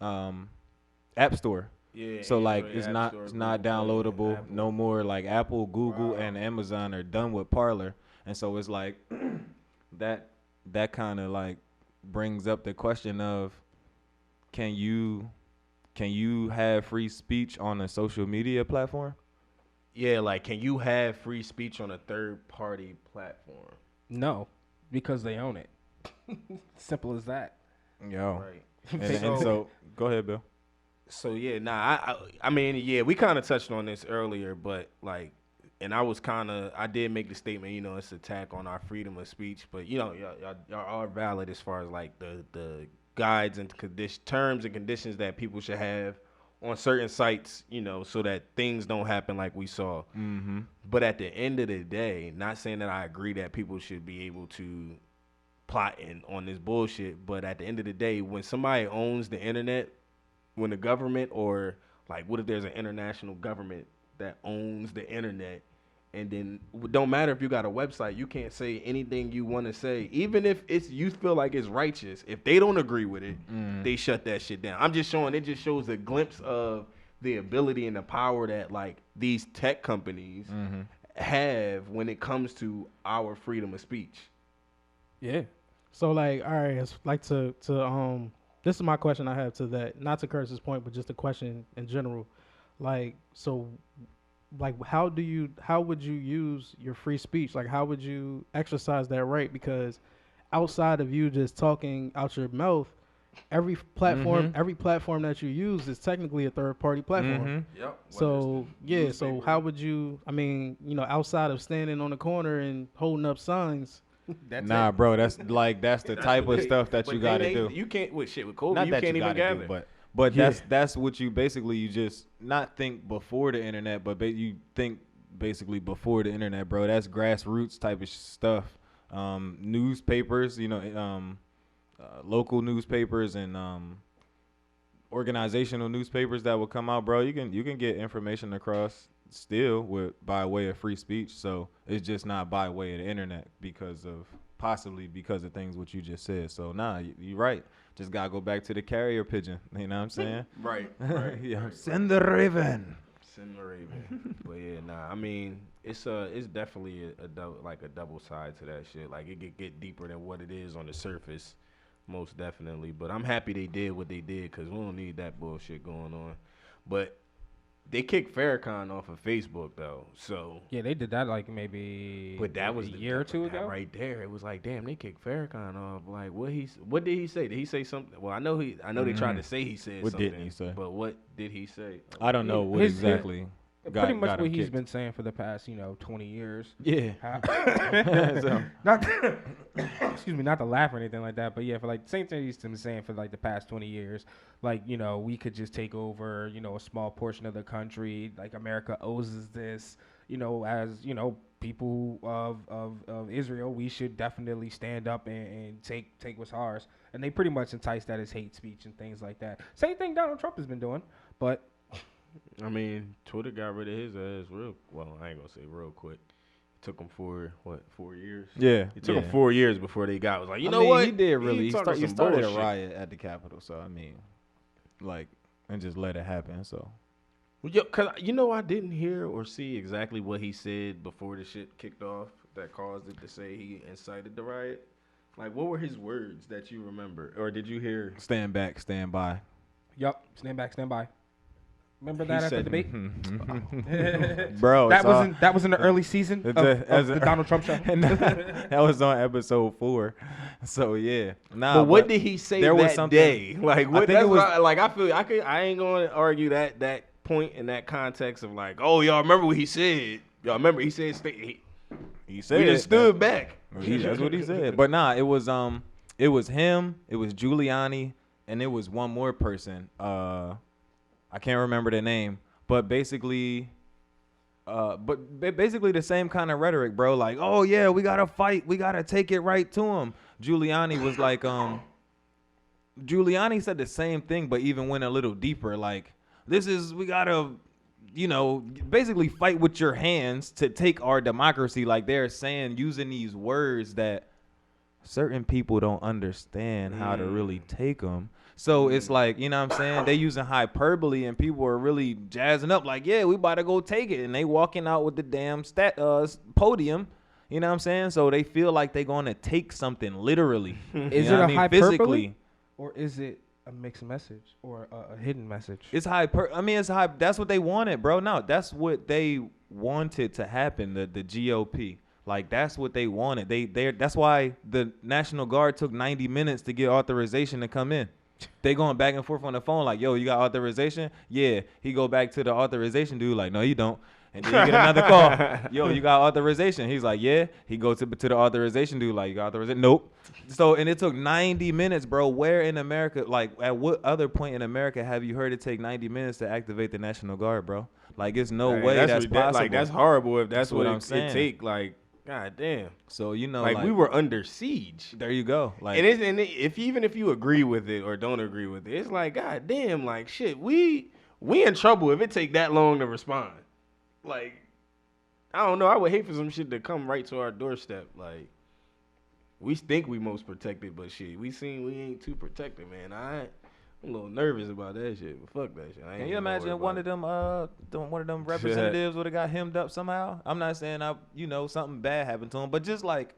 App Store. Yeah. So like Android it's App not Store, it's not Google Play, downloadable Apple. no more. Like Apple, Google, Wow. and Amazon are done with Parler, and so it's like that kind of like brings up the question of can you have free speech on a social media platform? Yeah, like can you have free speech on a third party platform? No, because they own it. Simple as that. Yo, Right. and so go ahead, Bill. So yeah, I mean, yeah, we kind of touched on this earlier, but like, and I did make the statement, you know, it's an attack on our freedom of speech, but you know, y'all are valid as far as like the guides and terms and conditions that people should have on certain sites, you know, so that things don't happen like we saw. Mm-hmm. But at the end of the day, not saying that I agree that people should be able to plot on this bullshit, but at the end of the day, when somebody owns the internet, when the government or like what if there's an international government that owns the internet, and then it don't matter if you got a website, you can't say anything you want to say, even if it's you feel like it's righteous. If they don't agree with it, they shut that shit down. I'm just showing, it just shows a glimpse of the ability and the power that like these tech companies have when it comes to our freedom of speech. Yeah. So like, all right, it's like to this is my question I have to that, not to Curtis's point, but just a question in general. Like, so like how would you use your free speech? Like how would you exercise that right? Because outside of you just talking out your mouth, every platform that you use is technically a third party platform. Yep. So yeah, so how would you, I mean, you know, outside of standing on the corner and holding up signs? Nah, bro, that's the type of stuff that you gotta do. You can't with shit with COVID. Not You that can't you even gotta gather. do, but Yeah. that's what you basically, you just not think before the internet, but you think basically before the internet, bro. That's grassroots type of stuff. Newspapers, you know, local newspapers and organizational newspapers that will come out, bro. You can get information across still by way of free speech. So it's just not by way of the internet possibly because of things what you just said. So nah, you're right. Just gotta go back to the carrier pigeon. You know what I'm saying? Right. Yeah. Send the raven. Send the raven. But yeah, nah. I mean, it's definitely a double side to that shit. Like it could get deeper than what it is on the surface, most definitely. But I'm happy they did what they did because we don't need that bullshit going on. But they kicked Farrakhan off of Facebook though, so Yeah, they did that like maybe but that was a year or two that ago. right there. It was like, damn, they kicked Farrakhan off. Like, what did he say? Did he say something? Well, I know they tried to say he said What something. didn't he say? But what did he say? I don't know what His- exactly. Pretty much got what him he's kicked. been saying for the past 20 years. Yeah. So, Not excuse me, not to laugh or anything like that, but yeah, for like same thing he's been saying for like the past 20 years. Like, we could just take over, a small portion of the country. Like America owes us this, as people of Israel, we should definitely stand up and take what's ours. And they pretty much entice that as hate speech and things like that. Same thing Donald Trump has been doing, but I mean, Twitter got rid of his ass I ain't gonna say real quick. It took him 4 years? yeah. It took yeah. him 4 years before they was like, I know mean, what? He did really. He talking some started a bullshit. riot at the Capitol, so I mean, and just let it happen. So Yo, cause I didn't hear or see exactly what he said before the shit kicked off that caused it to say he incited the riot. Like, what were his words that you remember, or did you hear? stand back, stand by. yup, stand back, stand by. Remember He that at the said- debate? Bro, that was in the early season of the Donald Trump show. that was on episode 4. So yeah, nah. But what did he say there was that something- day? Like, what? think That's it was- what I feel. I ain't gonna argue that point in that context of like, oh, y'all remember what he said? Y'all remember he said he said? we just stood back. That's what he said. But nah, it was him, it was Giuliani, and it was one more person. I can't remember the name, but basically the same kind of rhetoric, bro. Like, oh yeah, we gotta fight, we gotta take it right to him. Giuliani was like, Giuliani said the same thing, but even went a little deeper. Like, we gotta, basically fight with your hands to take our democracy. Like they're saying, using these words that certain people don't understand how to really take them. So it's like, you know what I'm saying? They using hyperbole and people are really jazzing up like, yeah, we about to go take it. And they walking out with the damn podium. You know what I'm saying? So they feel like they going to take something literally. Is You know it what a I mean? hyperbole? Physically. Or is it a mixed message or a hidden message? It's it's hype. That's what they wanted, bro. No, that's what they wanted to happen. The GOP, like that's what they wanted. That's why the National Guard took 90 minutes to get authorization to come in. They going back and forth on the phone like, yo, you got authorization? Yeah. He go back to the authorization dude like, no, you don't. And then you get another call. Yo, you got authorization? He's like, yeah. He goes to the authorization dude like, you got authorization? Nope. So, and it took 90 minutes, bro. Where in America, like at what other point in America have you heard it take 90 minutes to activate the National Guard, bro? Like, it's no way that's possible. Like, that's horrible if that's what I'm saying. it take. Like, god damn. So, you know, like we were under siege. There you go. Like, and even if you agree with it or don't agree with it, it's like, god damn, like shit, we in trouble if it take that long to respond. Like, I don't know. I would hate for some shit to come right to our doorstep. Like, we think we most protected, but shit, we ain't too protected, man. I'm a little nervous about that shit, but fuck that shit. Can you imagine one of them representatives would have got hemmed up somehow? I'm not saying something bad happened to him, but just like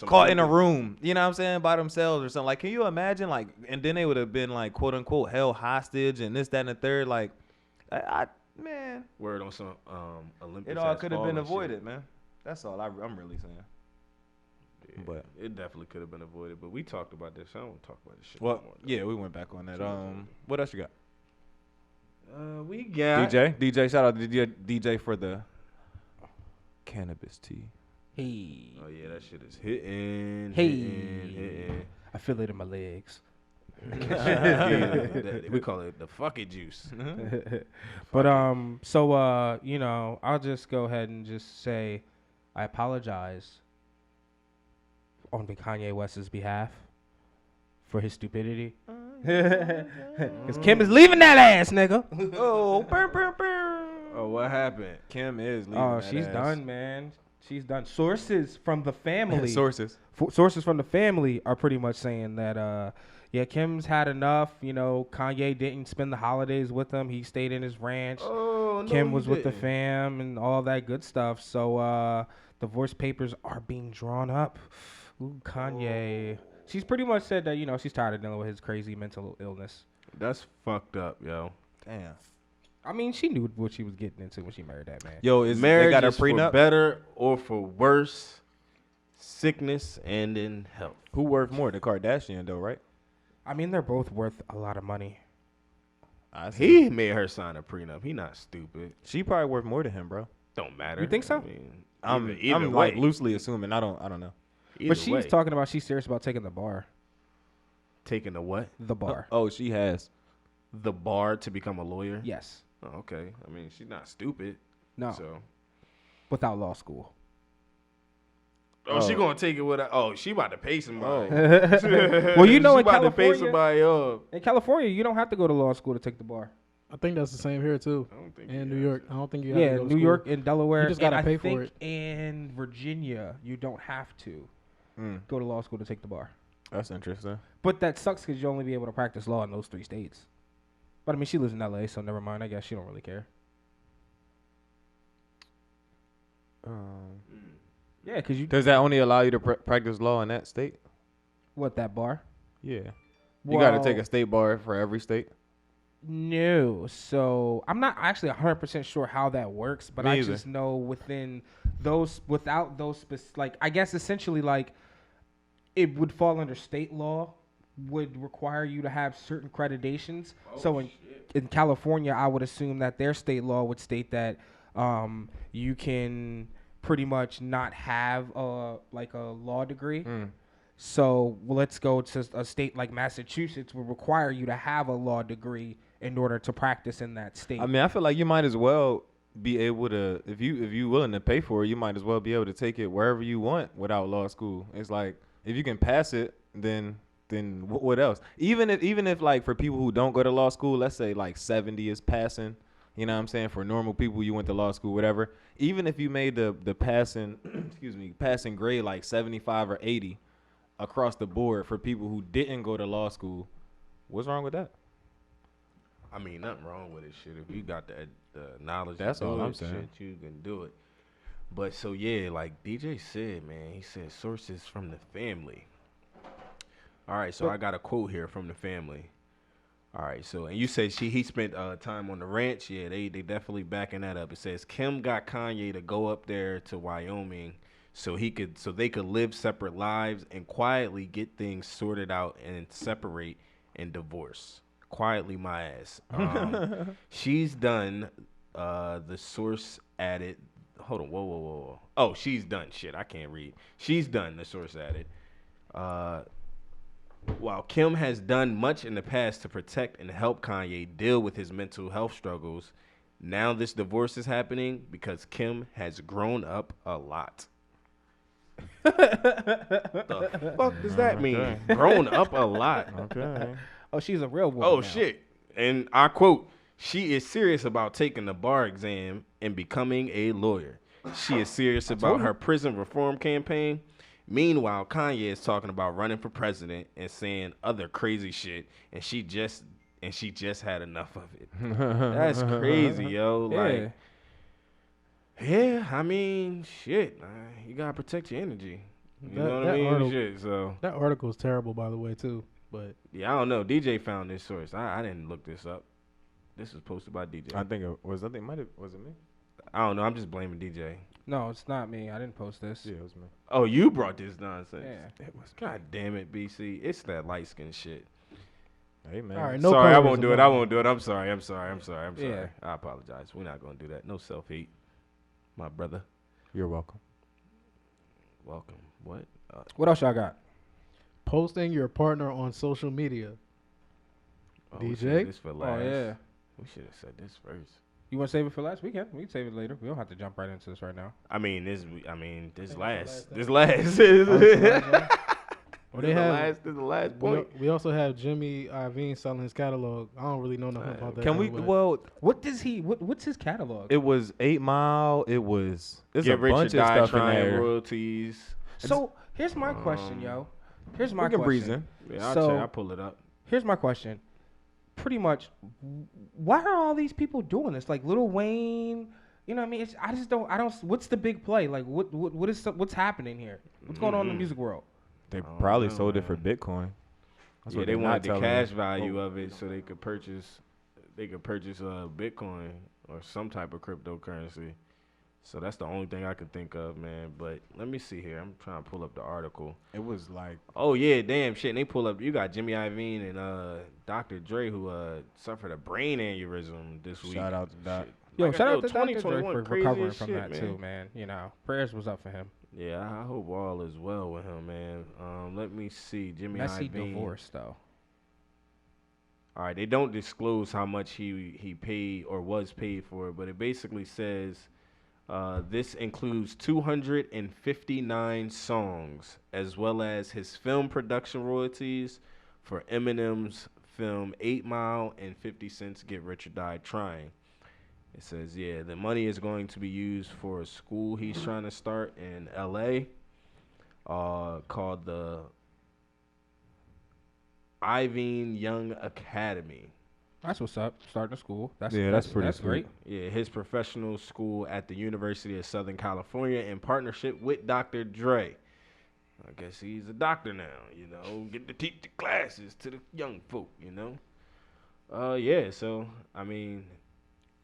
caught in a room, you know what I'm saying, by themselves or something. Like, can you imagine, like, and then they would have been like, quote unquote, held hostage and this, that, and the third. Like, man, word on some Olympics. It all could have been avoided, man. That's all I'm really saying. Yeah, but it definitely could have been avoided. But we talked about this. I don't want to talk about this shit. Well, yeah, we went back on that. What else you got? We got DJ. Shout out to DJ for the cannabis tea. Hey. Oh yeah, that shit is hitting. Hey. I feel it in my legs. We call it the fuck it juice. But I'll just go ahead and just say I apologize on Kanye West's behalf for his stupidity. Because Kim is leaving that ass, nigga. Oh, oh, what happened? Kim is leaving. Oh, that she's ass. done, man. She's done. Sources from the family. Sources from the family are pretty much saying that, Kim's had enough. You know, Kanye didn't spend the holidays with him. He stayed in his ranch. Oh, no, Kim was with the fam and all that good stuff. So, divorce papers are being drawn up. Ooh, Kanye. She's pretty much said that, she's tired of dealing with his crazy mental illness. That's fucked up, yo. Damn. I mean, she knew what she was getting into when she married that man. Yo, marriage they got a is for prenup? better or for worse, sickness and in health. Who worth more, the Kardashian though, right? I mean, they're both worth a lot of money. He made her sign a prenup. He not stupid. She probably worth more than him, bro. Don't matter. You think so? I mean, either I'm way. like loosely assuming. I don't know. Either But she's way. talking about she's serious about taking the bar. Taking the what? The bar. Oh, she has. The bar to become a lawyer? Yes. Oh, okay. I mean, she's not stupid. No. So. Without law school. Oh, she gonna take it with her. Oh, she about to pay somebody. Well, she in about California, to pay somebody up. in California, you don't have to go to law school to take the bar. I think that's the same here too. I don't think In he New has York, to. I don't think you have to Yeah, go to New school. York and Delaware. You just gotta and pay I for think it. in Virginia, you don't have to go to law school to take the bar. That's interesting. But that sucks because you only be able to practice law in those 3 states. But I mean, she lives in LA, so never mind. I guess she don't really care. Yeah, because you Does that only allow you to practice law in that state? what that bar? Yeah. You got to Well, take a state bar for every state. No, so I'm not actually 100% sure how that works, but Me I either. just know within those, without those, like I guess essentially like it would fall under state law, would require you to have certain accreditations. So in California, I would assume that their state law would state that you can pretty much not have like a law degree. So let's go to a state like Massachusetts would require you to have a law degree in order to practice in that state. I mean, I feel like you might as well be able to, if you willing to pay for it, you might as well be able to take it wherever you want without law school. It's like if you can pass it, then what else? Even if like for people who don't go to law school, let's say like 70 is passing. You know what I'm saying? For normal people, you went to law school, whatever. Even if you made the passing passing grade like 75 or 80 across the board for people who didn't go to law school, What's wrong with that? I mean, nothing wrong with it, shit. If you got the knowledge That's to do all I'm it, saying. shit, you can do it. But so yeah, like DJ said, man, he said sources from the family. All right, so I got a quote here from the family. All right, so and you said he spent time on the ranch. Yeah, they definitely backing that up. It says Kim got Kanye to go up there to Wyoming so they could live separate lives and quietly get things sorted out and separate and divorce. Quietly, my ass. She's done. The source added. Hold on. Whoa. Oh, she's done. Shit, I can't read. She's done. The source added. While Kim has done much in the past to protect and help Kanye deal with his mental health struggles, now this divorce is happening because Kim has grown up a lot. The fuck does that mean? Grown up a lot. Okay. Oh, she's a real woman. Oh, now. shit. And I quote, she is serious about taking the bar exam and becoming a lawyer. She is serious about her prison reform campaign. Meanwhile, Kanye is talking about running for president and saying other crazy shit, and she just had enough of it. That's crazy, yo. Yeah. Like, yeah, I mean, shit. You gotta protect your energy. You know what I mean? Shit. So That article is terrible, by the way, too. But yeah, I don't know. DJ found this source. I didn't look this up. This was posted by DJ. I think it was. I think was it me? I don't know. I'm just blaming DJ. No, it's not me. I didn't post this. Yeah, it was me. Oh, you brought this nonsense. Yeah. It was. God damn it, BC. It's that light skin shit. Hey man. all right, no. Sorry, I colors won't do it. allowed. I won't do it. I'm sorry. Yeah. I apologize. We're not gonna do that. No self hate, my brother. You're welcome. Welcome. What? What else y'all got? Posting your partner on social media. Oh, DJ? we saved this for last. Oh yeah. We should have said this first. You want to save it for last weekend? We can save it later. We don't have to jump right into this right now. I mean, this last. This Or they have. This is the last We, point. we also have Jimmy Iovine selling his catalog. I don't really know nothing about that. Can we? anyway. Well, What does he? What's his catalog? it was 8 Mile. It was. There's Get a rich or bunch of die stuff in trying there. royalties. So here's my question, yo. Here's my We can breeze question. in. Yeah, So- I'll pull it up. Here's my question. Pretty much, why are all these people doing this? Like Lil Wayne, you know what I mean? I don't. What's the big play? Like what's happening here? What's going on in the music world? They don't probably know, sold it for man. Bitcoin. That's Yeah, what they they're wanted not the telling cash us. value of it so they could purchase Bitcoin or some type of cryptocurrency. So that's the only thing I could think of, man. But let me see here. I'm trying to pull up the article. It was like Oh yeah, damn shit. And they pull up. You got Jimmy Iovine and Dr. Dre who suffered a brain aneurysm this week. shout out to Doc. Shit. Yo, Like, shout out to Dr. Dre 2021 for crazy recovering as from shit, that man. too, man. You know, prayers was up for him. Yeah, I hope all is well with him, man. Let me see. Jimmy Messy Iovine. divorce though. All right, they don't disclose how much he paid or was paid for it, but it basically says this includes 259 songs as well as his film production royalties for Eminem's film 8 Mile and 50 Cent's Get Rich or Die Trying. It says, yeah, the money is going to be used for a school he's trying to start in L.A. Called the Iovine Young Academy. That's what's up. Starting a school. That's pretty that's great. Yeah, his professional school at the University of Southern California in partnership with Dr. Dre. I guess he's a doctor now, you know, get to teach the classes to the young folk, you know. Yeah, so, I mean,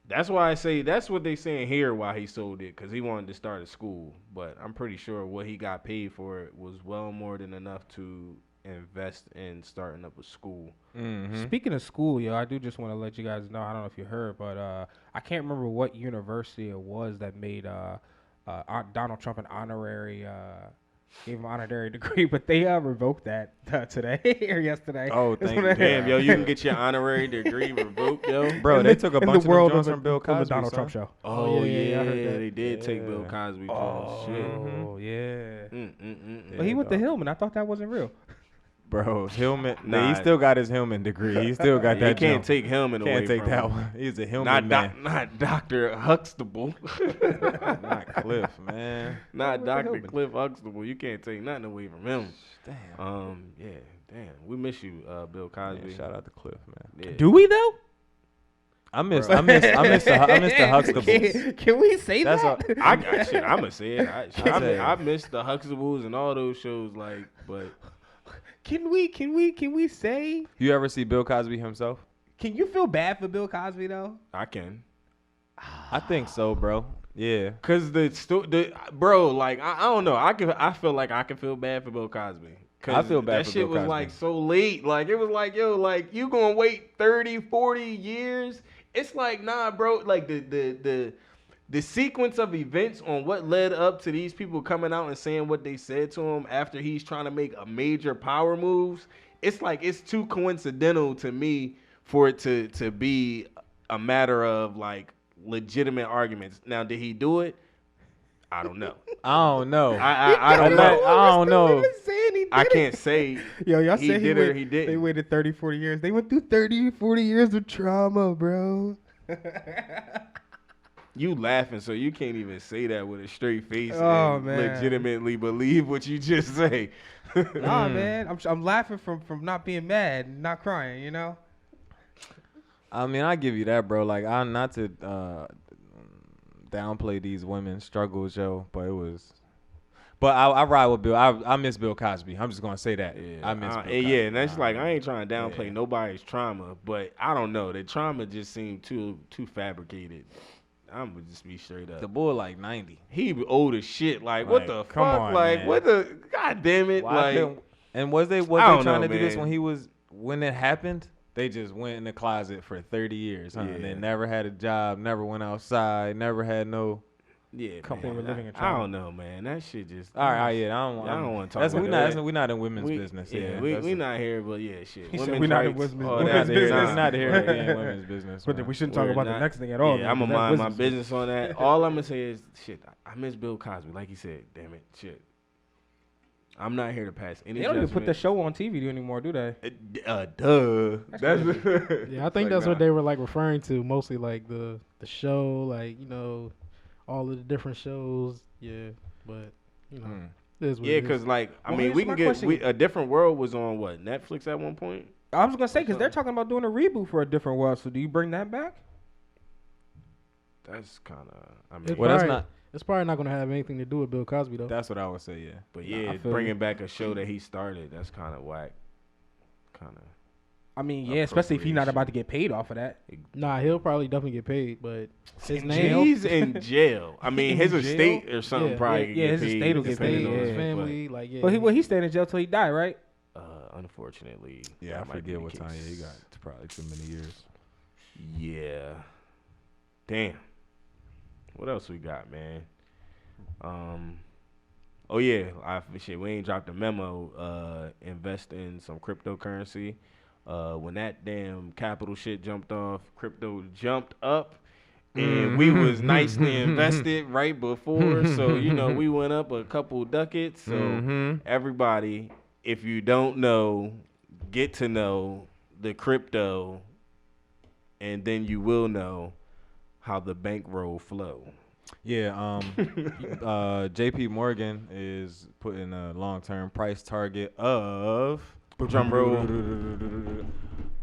that's why I say, that's what they saying here why he sold it, because he wanted to start a school. But I'm pretty sure what he got paid for it was well more than enough to invest in starting up a school. Mm-hmm. Speaking of school, yo, I do just want to let you guys know. I don't know if you heard, but I can't remember what university it was that made Donald Trump an honorary, gave him an honorary degree, but they revoked that today or yesterday. Oh, thank you. Damn, yo, you can get your honorary degree revoked, yo. Bro, they took a in bunch the world of them of from Bill from the Cosby. Donald son. Trump show. Oh, yeah, I heard that. they did take Bill Yeah. Cosby from Oh, shit. yeah. But he Yeah, went to dog. Hillman. I thought that wasn't real. Bro, Hillman. Nah. He still got his Hillman degree. He still got that. You can't jump. take Hillman away Can't take from that him. one. He's a Hillman man. Not Dr. Huxtable. Not Cliff, man. Not What's Dr. Hillman? Cliff Huxtable. You can't take nothing away from him. Damn. Yeah. Damn, we miss you, Bill Cosby. Man, shout out to Cliff, man. Yeah. Do we though? I miss the Huxtables. Can we say That's that? I'ma say it. I miss the Huxtables and all those shows. Like, but Can we say? You ever see Bill Cosby himself? Can you feel bad for Bill Cosby though? I can. I think so, bro. Yeah. Cause bro, like I don't know. I feel like I can feel bad for Bill Cosby. I feel bad that for shit Bill was Cosby. like so late. Like it was like, yo, like you gonna wait 30, 40 years? It's like, nah, bro. Like the sequence of events on what led up to these people coming out and saying what they said to him after he's trying to make a major power moves. It's like it's too coincidental to me for it to be a matter of like legitimate arguments. Now, did he do it? I don't know. I don't know. I don't know. I don't know. I can't say. Yo, y'all he said did or he didn't. They waited 30, 40 years. They went through 30, 40 years of trauma, bro. You laughing, so you can't even say that with a straight face Oh, and man. legitimately believe what you just say. Nah, man. I'm laughing from not being mad and not crying, you know? I mean, I give you that, bro. Like, I'm not to downplay these women's struggles, yo, but it was. But I ride with Bill. I miss Bill Cosby. I'm just gonna say that. I miss Bill Cosby. Yeah, and that's like I ain't trying to downplay nobody's trauma, but I don't know. The trauma just seemed too fabricated. I'm gonna just be straight up. The boy like 90. He old as shit. Like what Like, the come fuck? on, Like man. what the? God damn it! Why Like couldn't- and was they I trying don't to know, do this man. when it happened? They just went in the closet for 30 years. Huh? Yeah. They never had a job, never went outside, never had no. yeah, Come man. on. They were living in I trauma. don't know, man. That shit just. All right, yeah, I don't wanna talk that's, about we that. not, we not in women's We- business. Yeah, that's we a- not here, but yeah, shit. He said Women's we not in rights, women's- all women's that. We're business. not here to be in women's business. But man. we shouldn't talk We're about the not- next thing at all. Yeah, man, I'm gonna 'cause mind that's my business on that. All I'm gonna say is, shit, I miss Bill Cosby, like he said. Damn it, shit. I'm not here to pass any. They don't even put the judgment. show on TV anymore, do they? Duh. That's Yeah, I think that's what they were like referring to, mostly like the show, like, you know, all of the different shows. Yeah, but you know, it is what Yeah, it is. because like I Well, mean, here's we my can get question. a different world was on what Netflix at one point. I was gonna say because they're talking about doing a reboot for A Different World. So do you bring that back? That's kind of I mean, It's Well, that's probably- not. It's probably not gonna have anything to do with Bill Cosby though. That's what I would say. Yeah. but Nah, yeah, I feel bringing you. back a show that he started, that's kind of whack. Kind of. I mean, yeah, especially if he's not about to get paid off of that. Nah, he'll probably definitely get paid, but his And name, he's in jail. I mean, his In jail? estate or something Yeah, probably yeah, could yeah, get his paid, estate will get depending paid, on yeah. his his family, like yeah. But he stayed in jail till he died, right? Unfortunately. Yeah, I that might be forget the what time. case. Yeah, he got probably too many years. Yeah. Damn. What else we got, man? Oh yeah, shit. We ain't dropped a memo. Invest in some cryptocurrency. When that damn capital shit jumped off, crypto jumped up, and we was nicely invested right before. So you know we went up a couple ducats. So everybody, if you don't know, get to know the crypto, and then you will know how the bankroll flow. Yeah, JP Morgan is putting a long-term price target of Drum roll.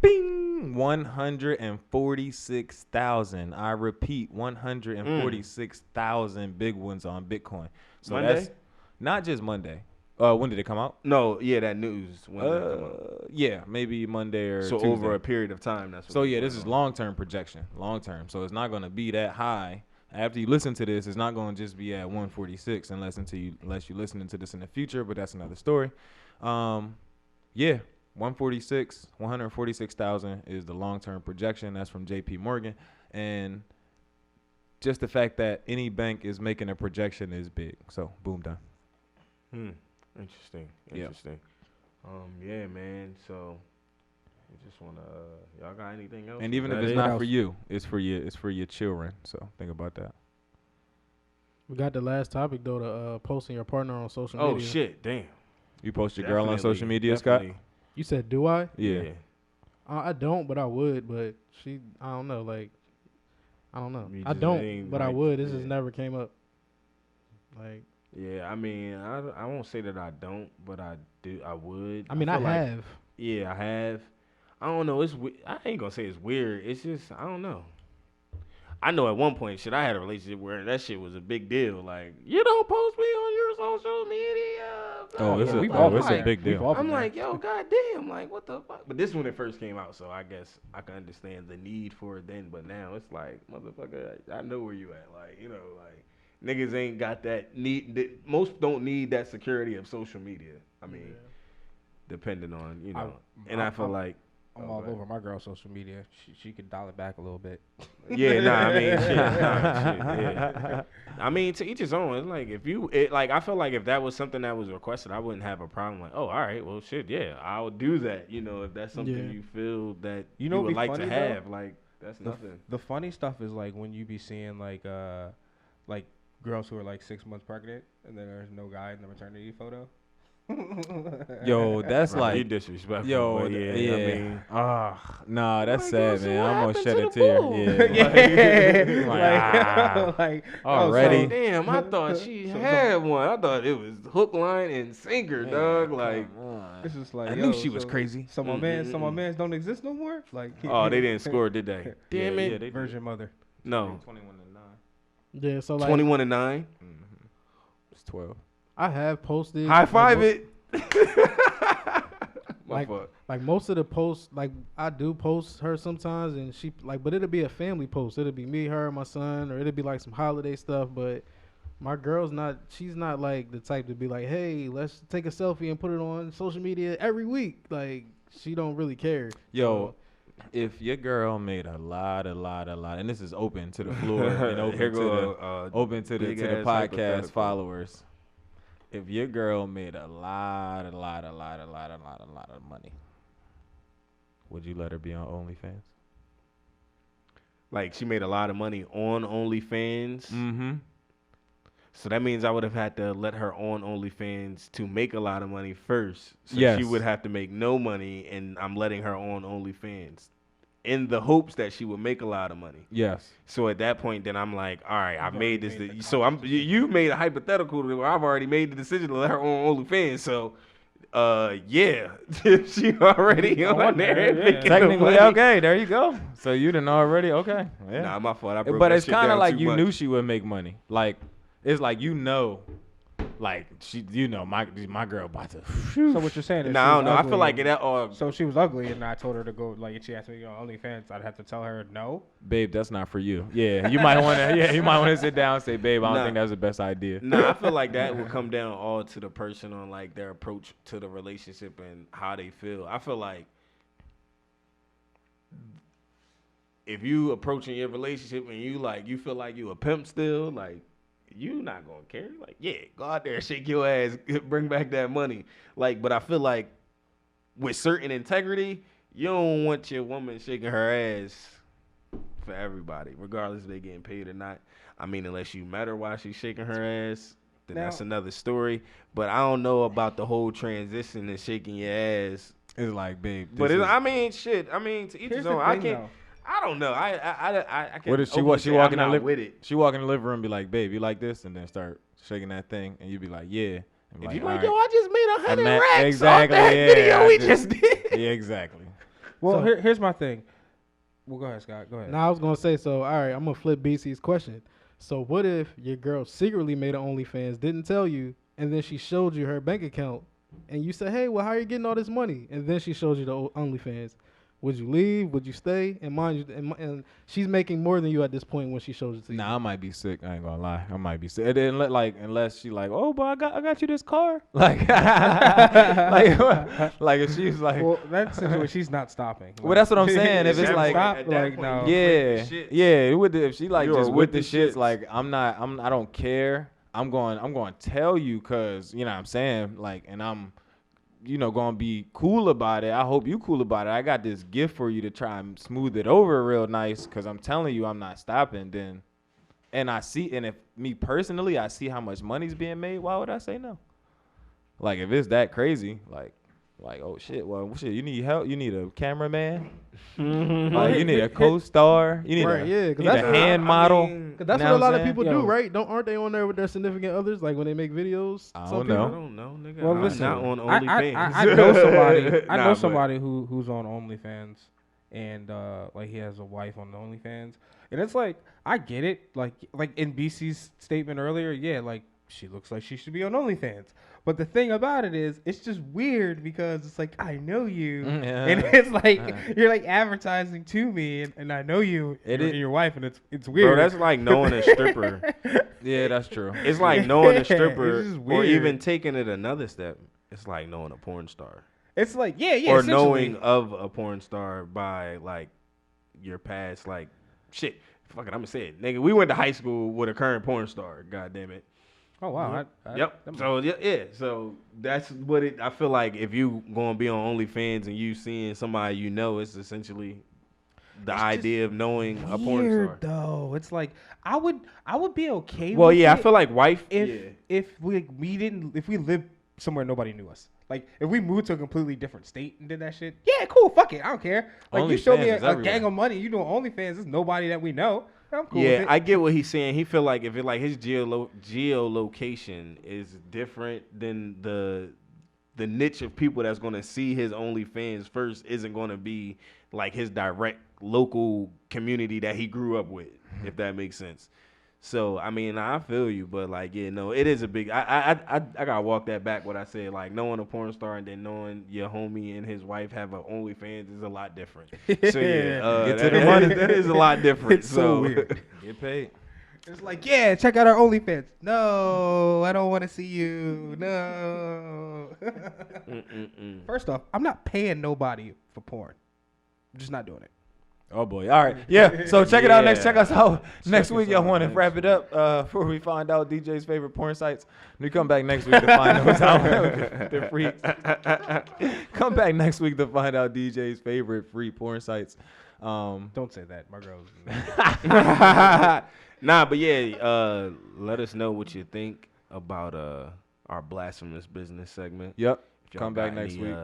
bing 146,000. I repeat, 146,000 big ones on Bitcoin. So Monday? that's not just Monday. When did it come out? No, yeah, that news. When did that come out? Yeah, maybe Monday or So Tuesday. over a period of time, that's what So we're yeah, going this is on. long-term projection, long-term. So it's not going to be that high. After you listen to this, it's not going to just be at 146 unless you're listening to this in the future. But that's another story. Yeah, 146,000 is the long-term projection. That's from J.P. Morgan, and just the fact that any bank is making a projection is big. So boom, done. Interesting. Yeah. Yeah, man. So we just wanna y'all got anything else? And even Is if that it's it? not for you, it's for your children. So think about that. We got the last topic though, to posting your partner on social Oh media. shit, damn. You post your girl on social Definitely, media, Scott? definitely. You said, do I? Yeah. I don't, but I would. But she, I don't know. Like, I don't know. You I just don't, ain't but I like- would. This yeah. just never came up. Like, Yeah, I mean, I won't say that I don't, but I do. I would. I mean, I feel like- have. Yeah, I have. I don't know. I ain't gonna say it's weird. It's just I don't know. I know at one point, shit, I had a relationship where that shit was a big deal. Like, you don't post me on your social media. Oh, yeah, it's we've a, all oh, it's a been big there. We've deal. all been I'm there. like, yo, goddamn, like, what the fuck? But this when it first came out, so I guess I can understand the need for it then. But now it's like, motherfucker, I know where you at. Like, you know, like, niggas ain't got that need. Most don't need that security of social media. I mean, depending on, you know. And I feel like. I'm all over my girl's social media. She could dial it back a little bit. Yeah, nah, I mean, shit, yeah. I mean, to each his own. It's like like, I feel like if that was something that was requested, I wouldn't have a problem. Like, oh, all right, well, shit, yeah, I'll do that. You know, if that's something you feel that you what'd would be like funny, to though? have, like, that's nothing. The funny stuff is like when you be seeing like girls who are like 6 months pregnant and then there's no guy in the maternity photo. Yo, that's Bro, you like, disrespectful. yo, but yeah, I mean, nah, that's like, sad, so man. what I'm gonna happened shed to a the tear. bull? Yeah, like already. damn, I thought she had one. I thought it was hook, line, and sinker, dog. Like, it's just like I knew she was crazy. So my mans don't exist no more. Like Oh, they didn't score, did they? Damn it. Yeah, they Virgin mother. No. 21 to 9. Yeah, so like 21 and 9. It's 12. I have posted High five it. like most of the posts, like I do post her sometimes, and she like, but it'll be a family post. It'll be me, her, my son, or it'll be like some holiday stuff. But my girl's she's not like the type to be like, hey, let's take a selfie and put it on social media every week. Like she don't really care. Yo, if your girl made a lot, and this is open to the floor and open to the podcast followers. If your girl made a lot of money, would you let her be on OnlyFans? Like she made a lot of money on OnlyFans. Mm-hmm. So that means I would have had to let her on OnlyFans to make a lot of money first. So Yes. she would have to make no money, and I'm letting her on OnlyFans in the hopes that she would make a lot of money. Yes. So at that point, then I'm like, all right, I've made this. So you made a hypothetical where I've already made the decision to let her on OnlyFans. So, yeah, she already on there. Yeah. Technically, okay, there you go. So you done already, okay. Yeah. Nah, my fault. I broke But that it's shit kind down of like too you much. knew she would make money. Like it's like like she, my girl about to. So what you're saying is Nah, I don't know. I feel like it. So she was ugly, and I told her to go. Like, if she asked me on OnlyFans, I'd have to tell her no. Babe, that's not for you. Yeah, you might want to. Yeah, you might want to sit down and say, babe, I don't think that's the best idea. Nah, I feel like that would come down all to the person on like their approach to the relationship and how they feel. I feel like if you approaching your relationship and you feel like you a pimp still, like you not gonna care. Like, yeah, go out there, shake your ass, bring back that money. Like, but I feel like with certain integrity, you don't want your woman shaking her ass for everybody, regardless if they getting paid or not. I mean, unless you met her while she's shaking her ass, then that's another story. But I don't know about the whole transition and shaking your ass. It's like, babe. But I mean, shit. I mean, to each his own. I can't. I don't know. I can't. What if she walk in the with it? She walk in the living room and be like, babe, you like this? And then start shaking that thing, and you be like, yeah. And If you all like, right. yo, I just made 100 racks exactly, off that yeah, video we just did. Yeah, exactly. Well, here's my thing. Well, go ahead, Scott. Go ahead. Now I was gonna say, so all right, I'm gonna flip BC's question. So what if your girl secretly made an OnlyFans, didn't tell you, and then she showed you her bank account, and you said, hey, well, how are you getting all this money? And then she showed you the OnlyFans. Would you leave? Would you stay? And mind you, and she's making more than you at this point when she shows it to you. Nah, I might be sick. I ain't gonna lie. I might be sick. And then, like, unless she like, oh, but I got you this car. Like, like if she's like, well, that's situation. She's not stopping. Well, that's what I'm saying. If it's like, stop, like no. Yeah, it would. If she like You just are with with the the shits, shits. like I don't care. I'm going to tell you, cause you know what I'm saying, like, and I'm, gonna be cool about it. I hope you cool about it. I got this gift for you to try and smooth it over real nice, cause I'm telling you, I'm not stopping. Then, and if me personally, I see how much money's being made. Why would I say no? Like, if it's that crazy, like, Like, oh shit, well shit, you need help, you need a cameraman, Mhm. like you need a co-star, you need Right, a, yeah, 'cause you need that's a what- hand I model. mean, 'Cause that's You know what a lot I'm of saying? people Yo. do, right? Aren't they on there with their significant others, like when they make videos? I Some don't know. I people? don't know, nigga. Well, I'm listen, not on I OnlyFans. know somebody. I Nah, know but- somebody who's on OnlyFans, and like he has a wife on the OnlyFans, and it's like I get it. Like in BC's statement earlier, yeah, like she looks like she should be on OnlyFans. But the thing about it is, it's just weird because it's like I know you, and it's like you're like advertising to me, and I know you and is- your wife, and it's weird. Bro, that's like knowing a stripper. Yeah, that's true. It's like knowing Yeah, a stripper, it's just or weird. even taking it another step. It's like knowing a porn star, It's like yeah, or essentially. knowing of a porn star by like your past, like shit. Fuck it, I'm gonna say it, nigga. We went to high school with a current porn star. God damn it. Oh wow. Yep. So yeah. So that's what it. I feel like if you gonna be on OnlyFans and you seeing somebody you know, it's essentially the It's idea of knowing a porn weird, star. though. It's like I would be okay. Well, with yeah, I it feel like wife. if we lived somewhere nobody knew us. Like if we moved to a completely different state and did that shit. Yeah, cool. Fuck it. I don't care. Like you show me OnlyFans is a everywhere. gang of money. You doing OnlyFans? There's nobody that we know. I'm cool. Yeah, with it. I get what he's saying. He feel like if it like his geolocation is different than the niche of people that's gonna see his OnlyFans first isn't gonna be like his direct local community that he grew up with, if that makes sense. So I mean, I feel you, but like, yeah, no, it is a big. I gotta walk that back. What I said, like knowing a porn star and then knowing your homie and his wife have an OnlyFans is a lot different. So yeah, Get to that, the that money. is- that is a lot different. It's so weird. Get paid. It's like yeah, check out our OnlyFans. No, I don't want to see you. No. First off, I'm not paying nobody for porn. I'm just not doing it. Oh boy! All right, yeah. So check it out next. Check us out next Check week. us Y'all out want to next wrap it up before we find out DJ's favorite porn sites. We come back next week to find out the free. Come back next week to find out DJ's favorite free porn sites. Don't say that. My girl's. Nah, but yeah, let us know what you think about our blasphemous business segment. Yep. If y'all Come back got next any, week.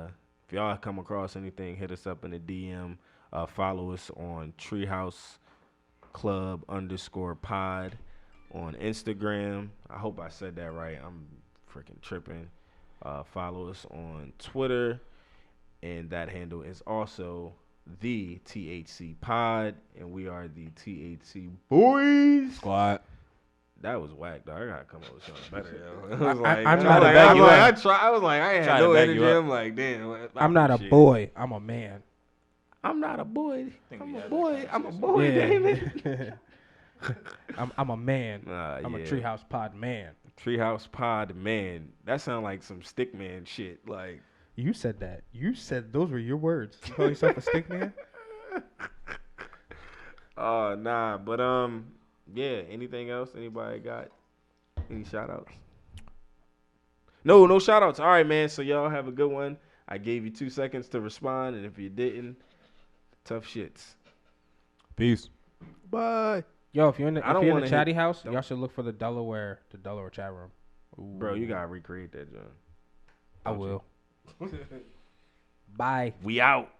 If y'all come across anything, hit us up in the DM. Follow us on Treehouse Club _pod on Instagram. I hope I said that right. I'm freaking tripping. Follow us on Twitter, and that handle is also the THC Pod, and we are the THC Boys. Squad. That was whack, dog. I gotta come up with something better. Yo. I'm not a back you up. I was like, I ain't Try had to no back you energy. up. I'm like, damn. I'm not a shit. boy. I'm a man. I'm not a boy. Think I'm we a had boy. that I'm a boy, damn it. I'm a man. I'm a Yeah. treehouse pod man. Treehouse Pod, man. That sound like some stick man shit. Like, You said that. You said those were your words. You call yourself a stick man? nah. But yeah. Anything else? Anybody got any shout outs? No shout outs. All right, man. So y'all have a good one. I gave you 2 seconds to respond, and if you didn't, tough shits. Peace. Bye. Yo, if you're in the, I don't if you're in wanna the chatty hit- house, don't- y'all should look for the Delaware chat room. Bro, you gotta recreate that, John. I Don't you? will. Bye. We out.